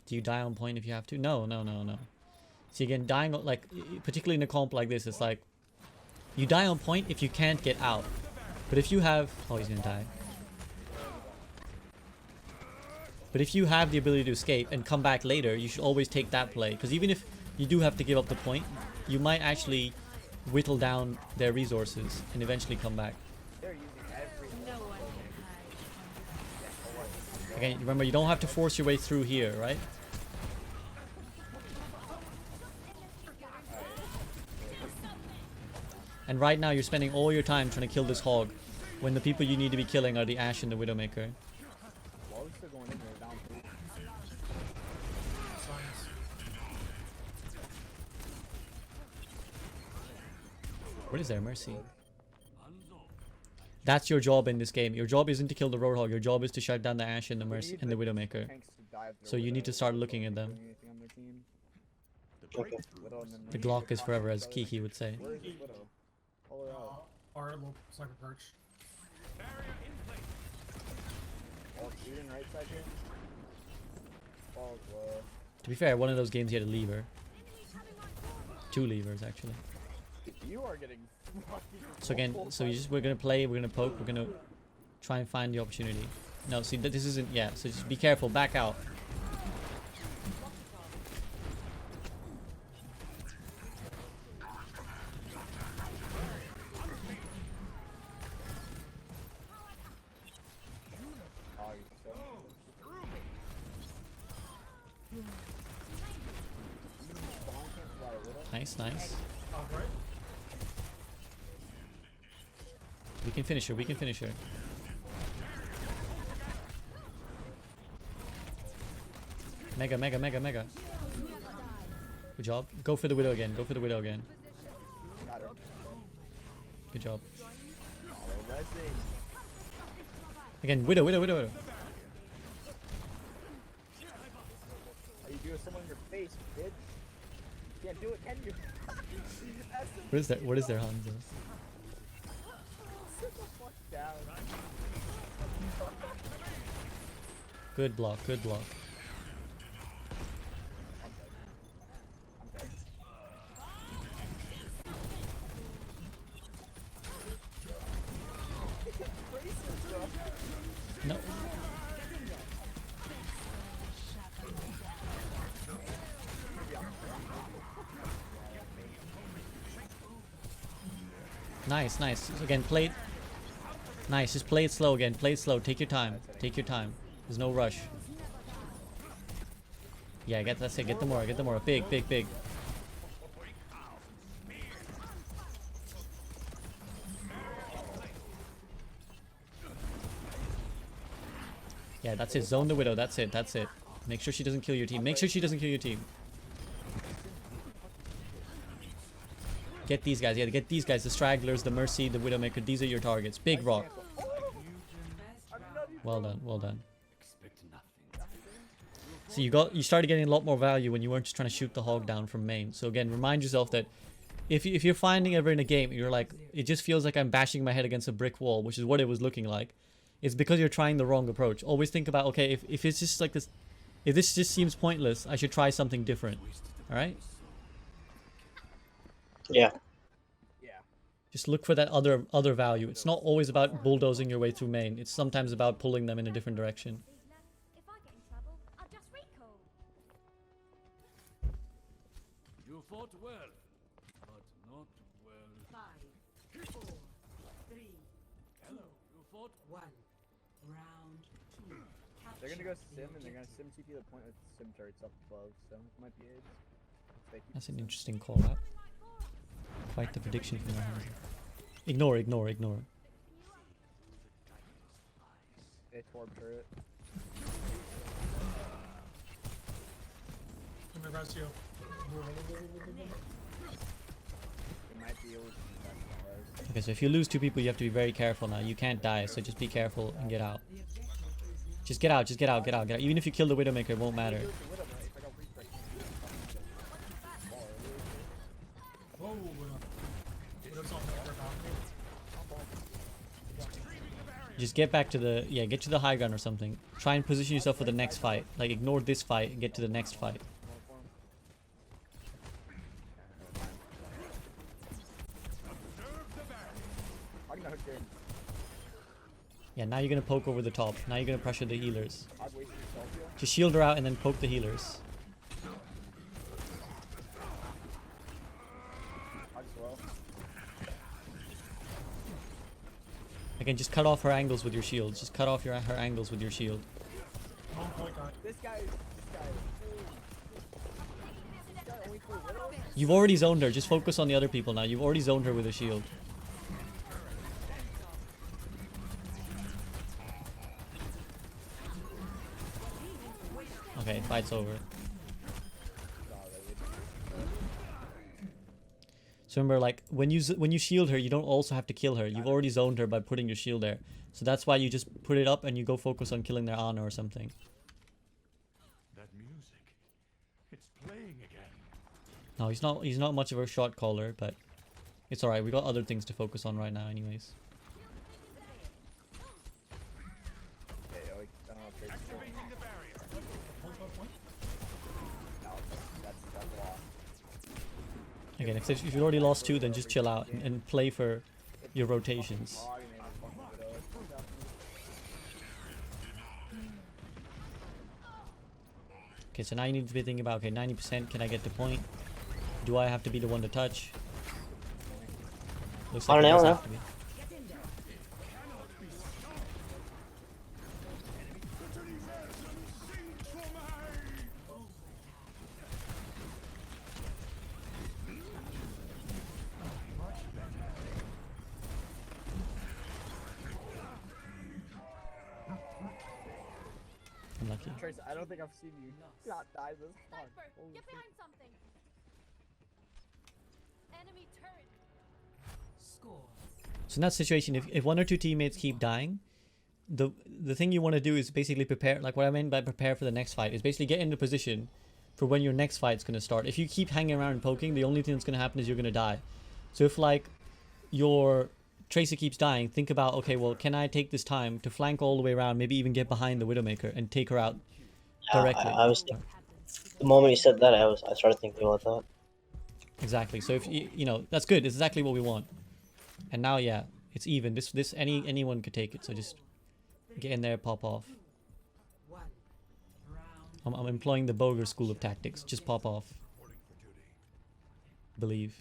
Do you die on point if you have to? No, no, no, no. See, again, dying, like, particularly in a comp like this, it's like, you die on point if you can't get out. But if you have... Oh, he's gonna die. But if you have the ability to escape and come back later, you should always take that play. Because even if you do have to give up the point, you might actually whittle down their resources and eventually come back. They're using everything. No one can hide. Again, remember, you don't have to force your way through here, right? And right now you're spending all your time trying to kill this hog, when the people you need to be killing are the Ashe and the Widowmaker. Why was still going in there down three? What is there, Mercy? That's your job in this game. Your job isn't to kill the Roadhog. Your job is to shut down the Ashe and the Mercy and the Widowmaker. Tanks to dive their So you need to Widow. start looking at them. Doing anything on their team. Okay. Widow and then The Mercy. Glock is forever, as Kiki would say. Where is this Widow? Pull her out. Our little sniper perch. Oh, shooting right side here. Oh, well. To be fair, one of those games you had a lever. 2 levers, actually. You are getting. So again, we're gonna play, we're gonna poke, we're gonna try and find the opportunity. No, see, this isn't, yeah, so just be careful, back out. Oh, you're so. Nice, nice. Right? We can finish her, we can finish her. Mega, mega, mega, mega. Good job. Go for the Widow again, go for the Widow again. Got her. Good job. Follow Leslie. Again, Widow, Widow, Widow, Widow. All you do is someone in your face, bitch. Can't do it, can you? What is that? What is there, Hanzo? Sit the fuck down. Good block, good block. I'm dead. No. Nice, nice. So again, play it. Nice, just play it slow again. Play it slow. Take your time. Take your time. There's no rush. Yeah, that's it. Get the more. Get the more. Big, big, big. Yeah, that's it. Zone the Widow. That's it. That's it. Make sure she doesn't kill your team. Make sure she doesn't kill your team. Get these guys. Yeah, get these guys. The Stragglers, the Mercy, the Widowmaker. These are your targets. Big rock. Well done. Well done. So you started getting a lot more value when you weren't just trying to shoot the hog down from main. So again, remind yourself that if you're finding ever in a game, you're like, it just feels like I'm bashing my head against a brick wall, which is what it was looking like. It's because you're trying the wrong approach. Always think about, okay, if it's just like this, if this just seems pointless, I should try something different. All right? Yeah. Yeah. Just look for that other value. It's not always about bulldozing your way through main. It's sometimes about pulling them in a different direction. If I get in trouble, I'll just recall. You fought well, but not well. 5, 4, 3, Hello. You fought 1. Round 2. They're gonna go sim and they're gonna sim TP the point with sim turrets up above, so it might be AIDS. They keep That's an sim. interesting call out. Quite the prediction from that. Ignore, ignore, ignore. They torb turret. In regards to you. They might be able to do that. Okay, so if you lose 2 people, you have to be very careful now. You can't die, so just be careful and get out. Just get out, just get out, get out, get out. Even if you kill the Widowmaker, it won't matter. Just get back to the, yeah, get to the high ground or something. Try and position yourself for the next fight. Like, ignore this fight and get to the next fight. Yeah, now you're gonna poke over the top. Now you're gonna pressure the healers. Just shield her out and then poke the healers. Again, just cut off her angles with your shield. Just cut off her angles with your shield. You've already zoned her. Just focus on the other people now. You've already zoned her with a shield. Okay, fight's over. So remember, like, when you shield her, you don't also have to kill her. You've already zoned her by putting your shield there. So that's why you just put it up and you go focus on killing their Ana or something. That music, it's playing again. No, he's not much of a shot caller, but it's alright. We got other things to focus on right now anyways. Again, if you've already lost 2, then just chill out and play for your rotations. Okay, so now you need to be thinking about, okay, 90%, can I get the point? Do I have to be the one to touch? Looks like it does have to be. Unlucky. Trace, I don't think I've seen you not die this hard. Get behind something. Enemy turret. Score. So in that situation, if 1 or 2 teammates keep dying, the thing you want to do is basically prepare. Like, what I meant by prepare for the next fight is basically get into position for when your next fight's going to start. If you keep hanging around and poking, the only thing that's going to happen is you're going to die. So if, like, your Tracer keeps dying, think about, okay, well, can I take this time to flank all the way around, maybe even get behind the Widowmaker and take her out directly? I was thinking, the moment you said that, I started thinking about that. Exactly. So if you know, that's good. It's exactly what we want. And now, yeah, it's even. Anyone could take it. So just get in there, pop off. I'm employing the Boger school of tactics. Just pop off. Believe.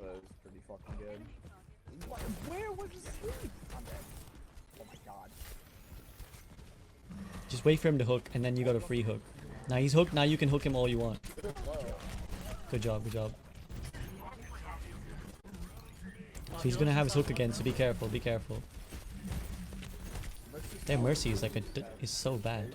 Was pretty fucking good. Where was the sleep? I'm dead. Oh my god. Just wait for him to hook, and then you got a free hook. Now he's hooked. Now you can hook him all you want. Good job. Good job. So he's gonna have his hook again. So be careful. Be careful. Their Mercy is like is so bad.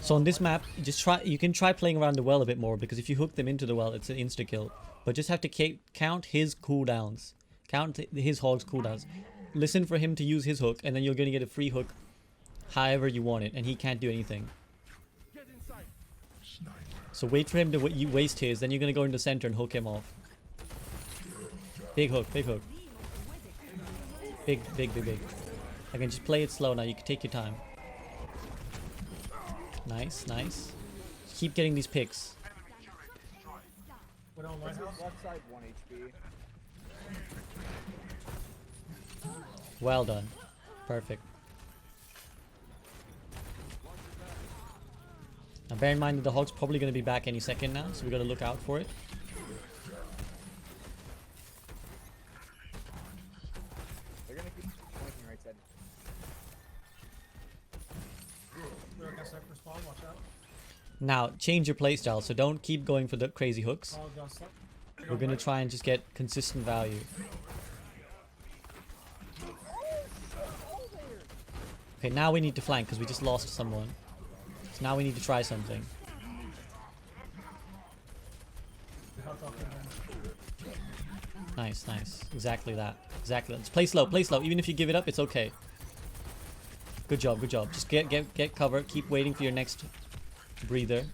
So on this map, you can try playing around the well a bit more, because if you hook them into the well, it's an insta kill. But just have to count his cooldowns. Count his hog's cooldowns. Listen for him to use his hook, and then you're going to get a free hook however you want it, and he can't do anything. So wait for him to waste his, then you're going to go into the center and hook him off. Big hook, big hook. Big. I can just play it slow now, you can take your time. Nice. Keep getting these picks. Left side 1 HP. Well done. Perfect. Now bear in mind that the Hog's probably going to be back any second now, so we got to look out for it. They're gonna keep flanking right side. Now, change your playstyle, so don't keep going for the crazy hooks. We're going to try and just get consistent value. Okay, now we need to flank because we just lost someone. So now we need to try something. Nice, nice. Exactly that. Exactly that. Just play slow, play slow. Even if you give it up, it's okay. Good job, good job. Just get cover. Keep waiting for your next breather.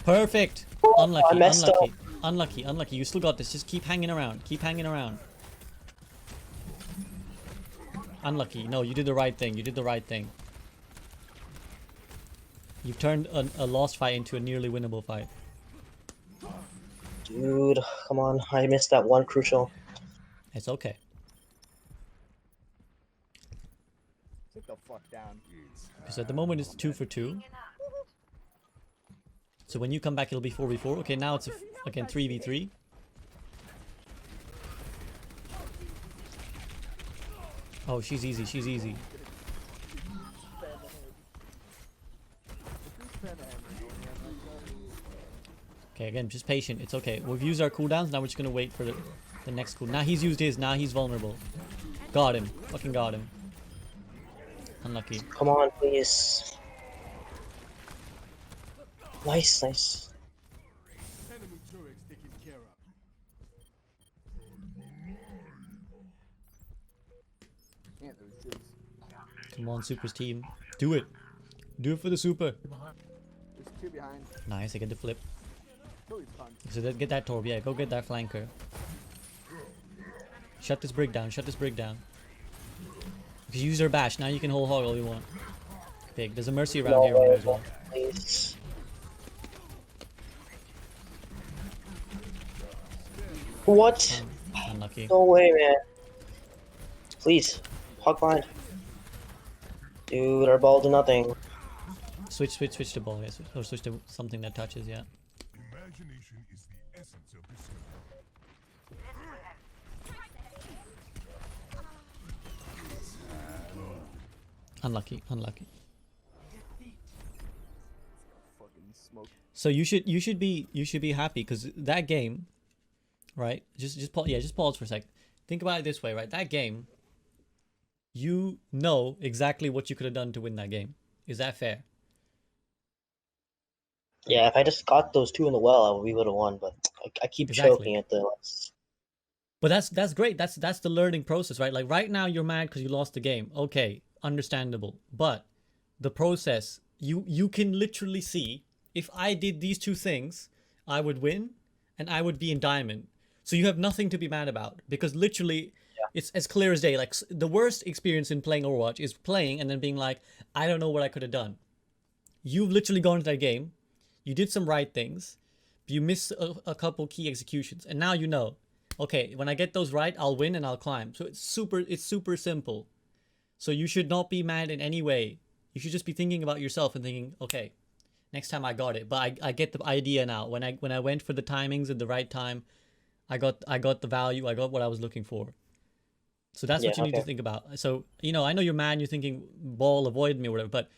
Perfect. Unlucky, I messed unlucky, unlucky, unlucky. You still got this. Just keep hanging around. Keep hanging around. Unlucky. No, you did the right thing. You did the right thing. You've turned a lost fight into a nearly winnable fight. Dude, come on. I missed that one crucial. It's okay. Sit the fuck down. Because at the moment it's 2 for 2. So when you come back it'll be 4v4. Okay, now it's again 3v3. Oh, she's easy, she's easy. Okay, again, just patient. It's okay. We've used our cooldowns. Now we're just going to wait for the next cooldown. Now he's used his. Now he's vulnerable. Got him. Fucking got him. Unlucky. Come on, please. Nice, nice. Enemy turrets taken care of. Can't lose this. Come on, Super's team. Do it. Do it for the Super. There's two behind. Nice, I get the flip. Kill these punks. So get that torb. Yeah, go get that flanker. Shut this brig down. Shut this brig down. If you use your bash, now you can hold hog all you want. Big. There's a mercy around here as well. Please. What? Unlucky. No way, man. Please. Hog blind. Dude, our ball did nothing. Switch to ball, yes. Or switch to something that touches, yeah. Imagination is the essence of discovery. Unlucky, unlucky. Fucking smoke. So you should be happy because that game, right? Just pause for a sec. Think about it this way, right? That game, you know exactly what you could have done to win that game. Is that fair? Yeah, if I just got those two in the well, we would have won. But I keep Exactly. choking at the last. But that's great. That's the learning process, right? Like right now you're mad because you lost the game. Okay, understandable. But the process, you can literally see if I did these two things, I would win and I would be in diamond. So you have nothing to be mad about because literally it's as clear as day. Like the worst experience in playing Overwatch is playing and then being like, I don't know what I could have done. You've literally gone into that game. You did some right things. But you missed a couple key executions. And now you know, okay, when I get those right, I'll win and I'll climb. So it's super simple. So you should not be mad in any way. You should just be thinking about yourself and thinking, okay, next time I got it. But I get the idea now. When I went for the timings at the right time, I got the value. I got what I was looking for. So that's what you need to think about. So, you know, I know you're mad. You're thinking ball avoid me or whatever. But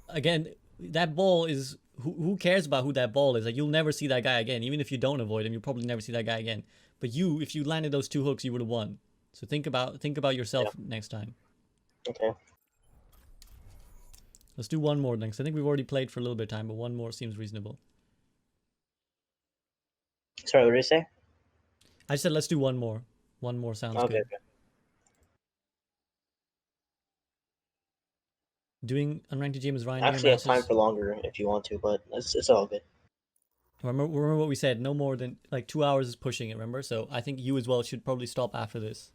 again, that ball is who cares about who that ball is? Like you'll never see that guy again. Even if you don't avoid him, you'll probably never see that guy again. But if you landed those two hooks, you would have won. So think about yourself next time. Okay. Let's do one more next. I think we've already played for a little bit of time, but one more seems reasonable. Sorry, what did you say? I said let's do one more. One more sounds good. Okay. Doing unranked GM is Ryan. Actually, I have time for longer if you want to, but it's all good. Remember what we said. No more than like 2 hours is pushing it. Remember, so I think you as well should probably stop after this,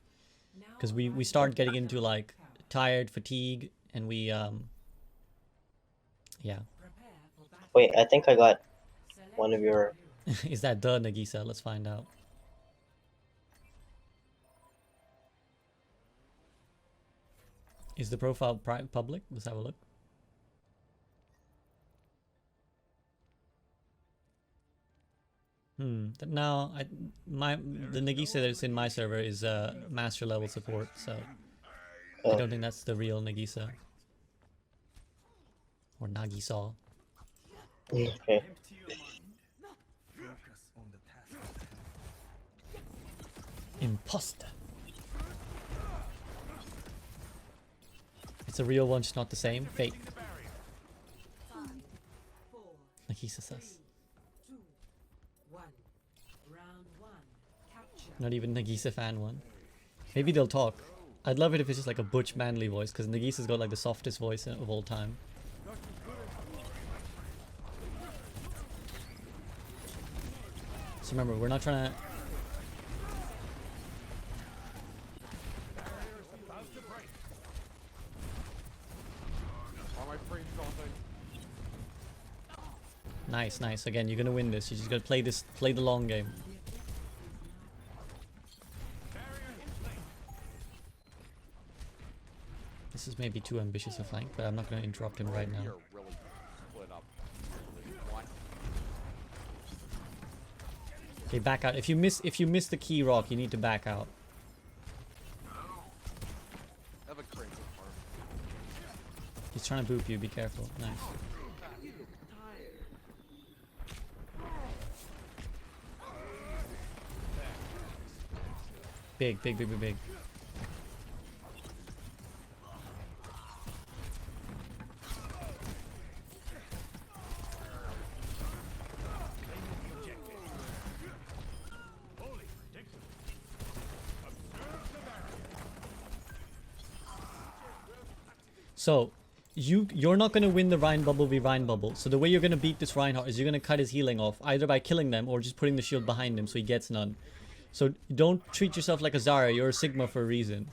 because we start getting into like tired, fatigue, and we yeah. Wait, I think I got one of your. Is that the Nagisa? Let's find out. Is the profile public? Let's have a look. Now the Nagisa that's in my server is master level support, so I don't think that's the real Nagisa or Nagisa. Okay. Imposter. It's a real one, just not the same. Fake. Nagisa sus. Not even Nagisa fan one. Maybe they'll talk. I'd love it if it's just like a butch manly voice, because Nagisa's got like the softest voice of all time. So remember, we're not trying to... Nice, nice. Again, you're gonna win this. You just gotta play the long game. This is maybe too ambitious a flank, but I'm not gonna interrupt him right now. Okay, back out. If you miss the key rock, you need to back out. He's trying to boop you. Be careful. Nice. Big, big, big, big, big. So, you're not going to win the Rhine Bubble v Rhine Bubble. So the way you're going to beat this Reinhardt is you're going to cut his healing off, either by killing them or just putting the shield behind him so he gets none. So don't treat yourself like a Zarya, you're a Sigma for a reason.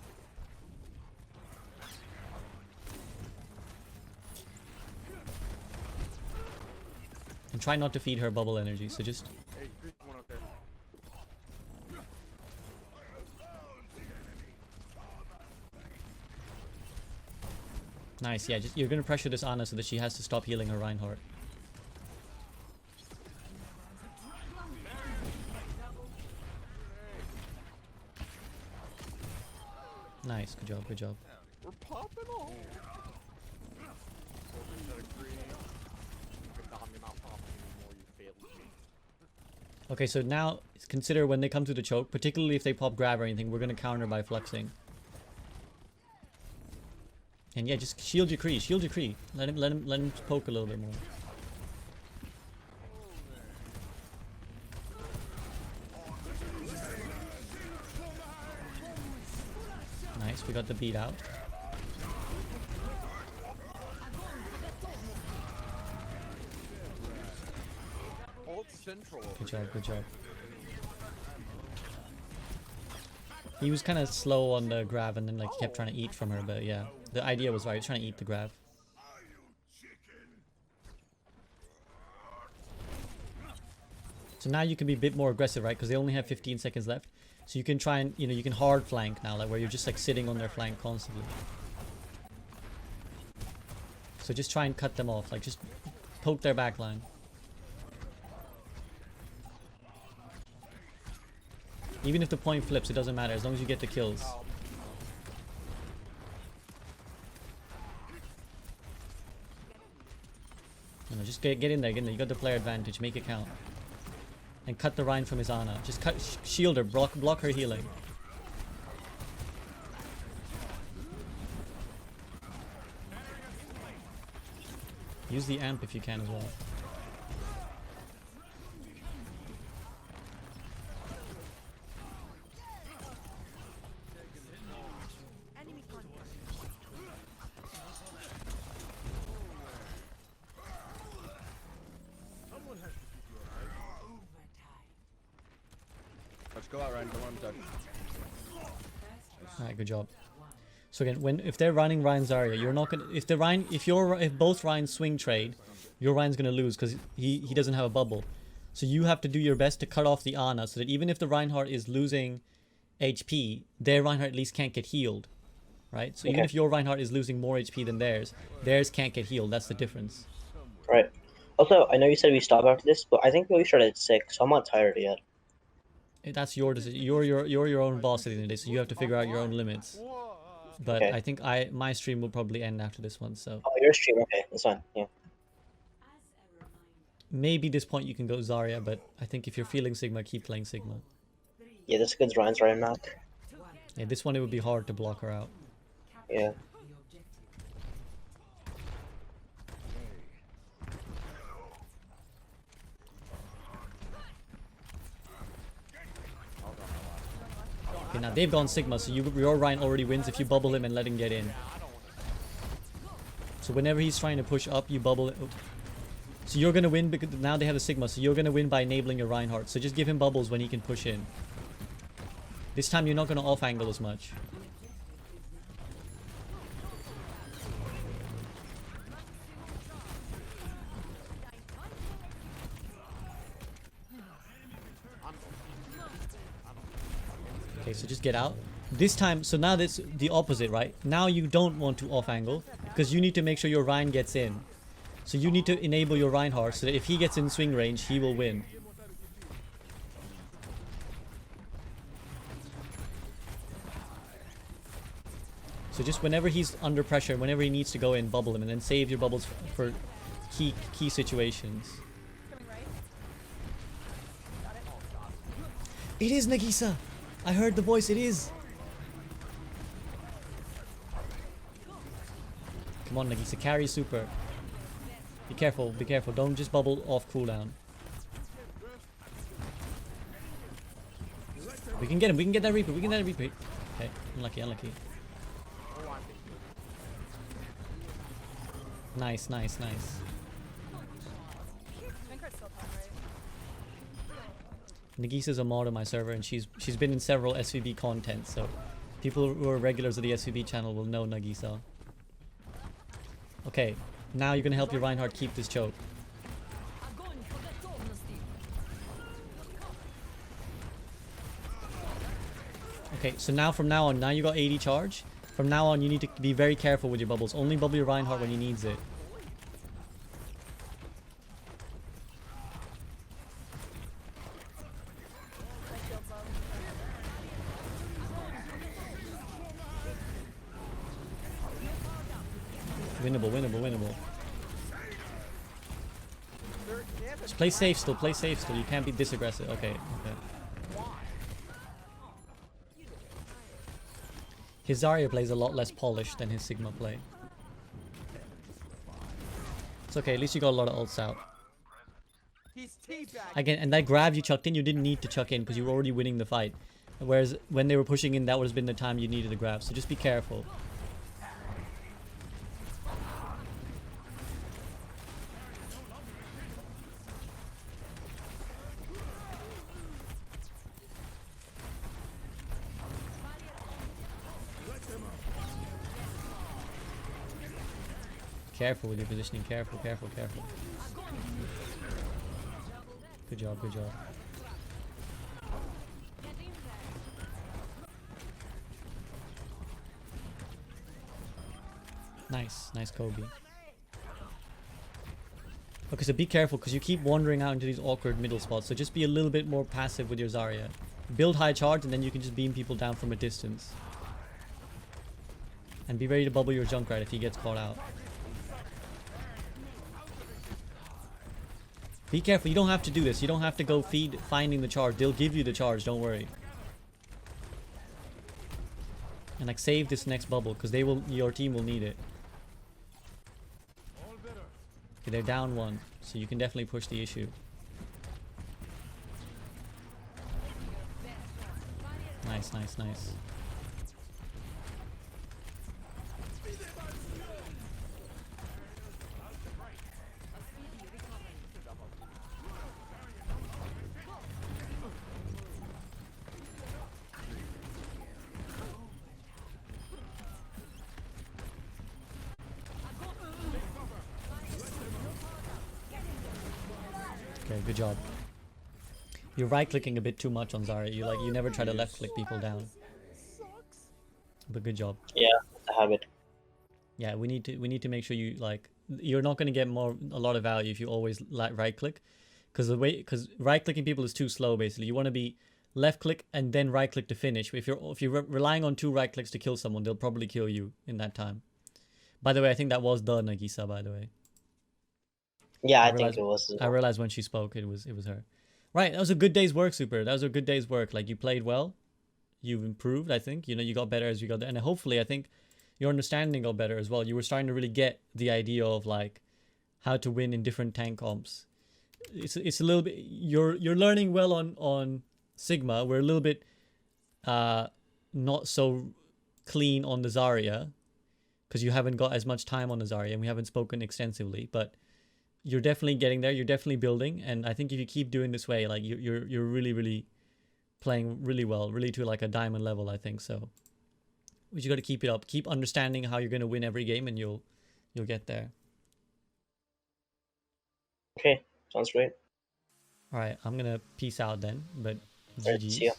And try not to feed her bubble energy, so just... Nice, yeah, just, you're gonna pressure this Ana so that she has to stop healing her Reinhardt. Nice, good job, good job. We're popping off. Okay, so now consider when they come to the choke, particularly if they pop grab or anything, we're gonna counter by fluxing. And yeah, just shield your Kree, shield your Kree. Let him poke a little bit more. Nice, we got the beat out. Good job, good job. He was kind of slow on the grab and then like kept trying to eat from her, but yeah. The idea was right, he was trying to eat the grab. So now you can be a bit more aggressive, right? Because they only have 15 seconds left. So you can try and, you know, you can hard flank now, like where you're just like sitting on their flank constantly. So just try and cut them off, like just poke their backline. Even if the point flips, it doesn't matter as long as you get the kills. No, just get in there, get in there. You got the player advantage, make it count. And cut the Rhine from his Ana. Just cut, shield her, block her healing. Use the amp if you can as well. Go out, Ryan. Go on, Doug. Alright, good job. So again, if they're running Ryan Zarya, you're not gonna. If both Ryans swing trade, your Ryan's gonna lose because he doesn't have a bubble. So you have to do your best to cut off the Ana so that even if the Reinhardt is losing HP, their Reinhardt at least can't get healed. right? So even if your Reinhardt is losing more HP than theirs, theirs can't get healed. That's the difference. Right. Also, I know you said we stop after this, but I think we started at 6, so I'm not tired yet. That's your decision. You're your own boss at the end of the day, so you have to figure out your own limits. But Okay. I think my stream will probably end after this one, so Oh, your stream. Okay, that's fine. Yeah. maybe this point you can go Zarya, but I think if you're feeling Sigma, keep playing Sigma. Yeah, this is good Ryan's right map. Yeah, this one it would be hard to block her out. Yeah. Okay, now they've gone Sigma, so your Ryan already wins if you bubble him and let him get in. So whenever he's trying to push up, you bubble it. Oh. So you're gonna win because now they have a Sigma, so you're gonna win by enabling your Reinhardt. So just give him bubbles when he can push in. This time you're not gonna off angle as much. Okay, so just get out. This time, so now that's the opposite, right? Now you don't want to off angle because you need to make sure your Ryan gets in. So you need to enable your Reinhardt so that if he gets in swing range, he will win. So just whenever he's under pressure, whenever he needs to go in, bubble him, and then save your bubbles for key situations. It is Nagisa! I heard the voice, it is! Come on Nagisa, carry super. Be careful, don't just bubble off cooldown. We can get him, we can get that Reaper, Okay, unlucky. Nice. Nagisa's a mod on my server and she's been in several SVB content, so people who are regulars of the SVB channel will know Nagisa. Okay, now you're gonna help your Reinhardt keep this choke. Okay, so now from now on, now you got 80 charge. From now on, you need to be very careful with your bubbles. Only bubble your Reinhardt when he needs it. Winnable. Just play safe still. You can't be this aggressive. Okay. His Zarya plays a lot less polished than his Sigma play. It's okay, at least you got a lot of ults out. Again, and that grab you chucked in, you didn't need to chuck in because you were already winning the fight. Whereas when they were pushing in, that would have been the time you needed the grab. So just be careful. Careful with your positioning, careful. Good job. Nice Kobe. Okay, so be careful because you keep wandering out into these awkward middle spots, so just be a little bit more passive with your Zarya. Build high charge and then you can just beam people down from a distance. And be ready to bubble your Junkrat if he gets caught out. Be careful, you don't have to do this. You don't have to go finding the charge. They'll give you the charge, don't worry. And like save this next bubble because your team will need it. Okay, they're down one, so you can definitely push the issue. Nice. Okay, good job. You're right-clicking a bit too much on Zarya. You never try to left-click people down. But good job. Yeah, the habit. Yeah, we need to make sure you like you're not going to get a lot of value if you always right click, because right clicking people is too slow. Basically, you want to be left click and then right click to finish. If you're relying on 2 right clicks to kill someone, they'll probably kill you in that time. By the way, I think that was the Nagisa. By the way. Yeah, I think it was. I realized when she spoke, it was her. Right, that was a good day's work, Super. That was a good day's work. Like, you played well, you've improved. I think you got better as you got there, and hopefully, I think your understanding got better as well. You were starting to really get the idea of like how to win in different tank comps. It's a little bit you're learning well on Sigma. We're a little bit not so clean on the Zarya because you haven't got as much time on the Zarya and we haven't spoken extensively, but you're definitely getting there. You're definitely building, and I think if you keep doing this way, like you're really playing really well, really to like a diamond level. I think so. You got to keep it up. Keep understanding how you're going to win every game, and you'll get there. Okay, sounds great. All right, I'm gonna peace out then. But All right, see ya. GG's.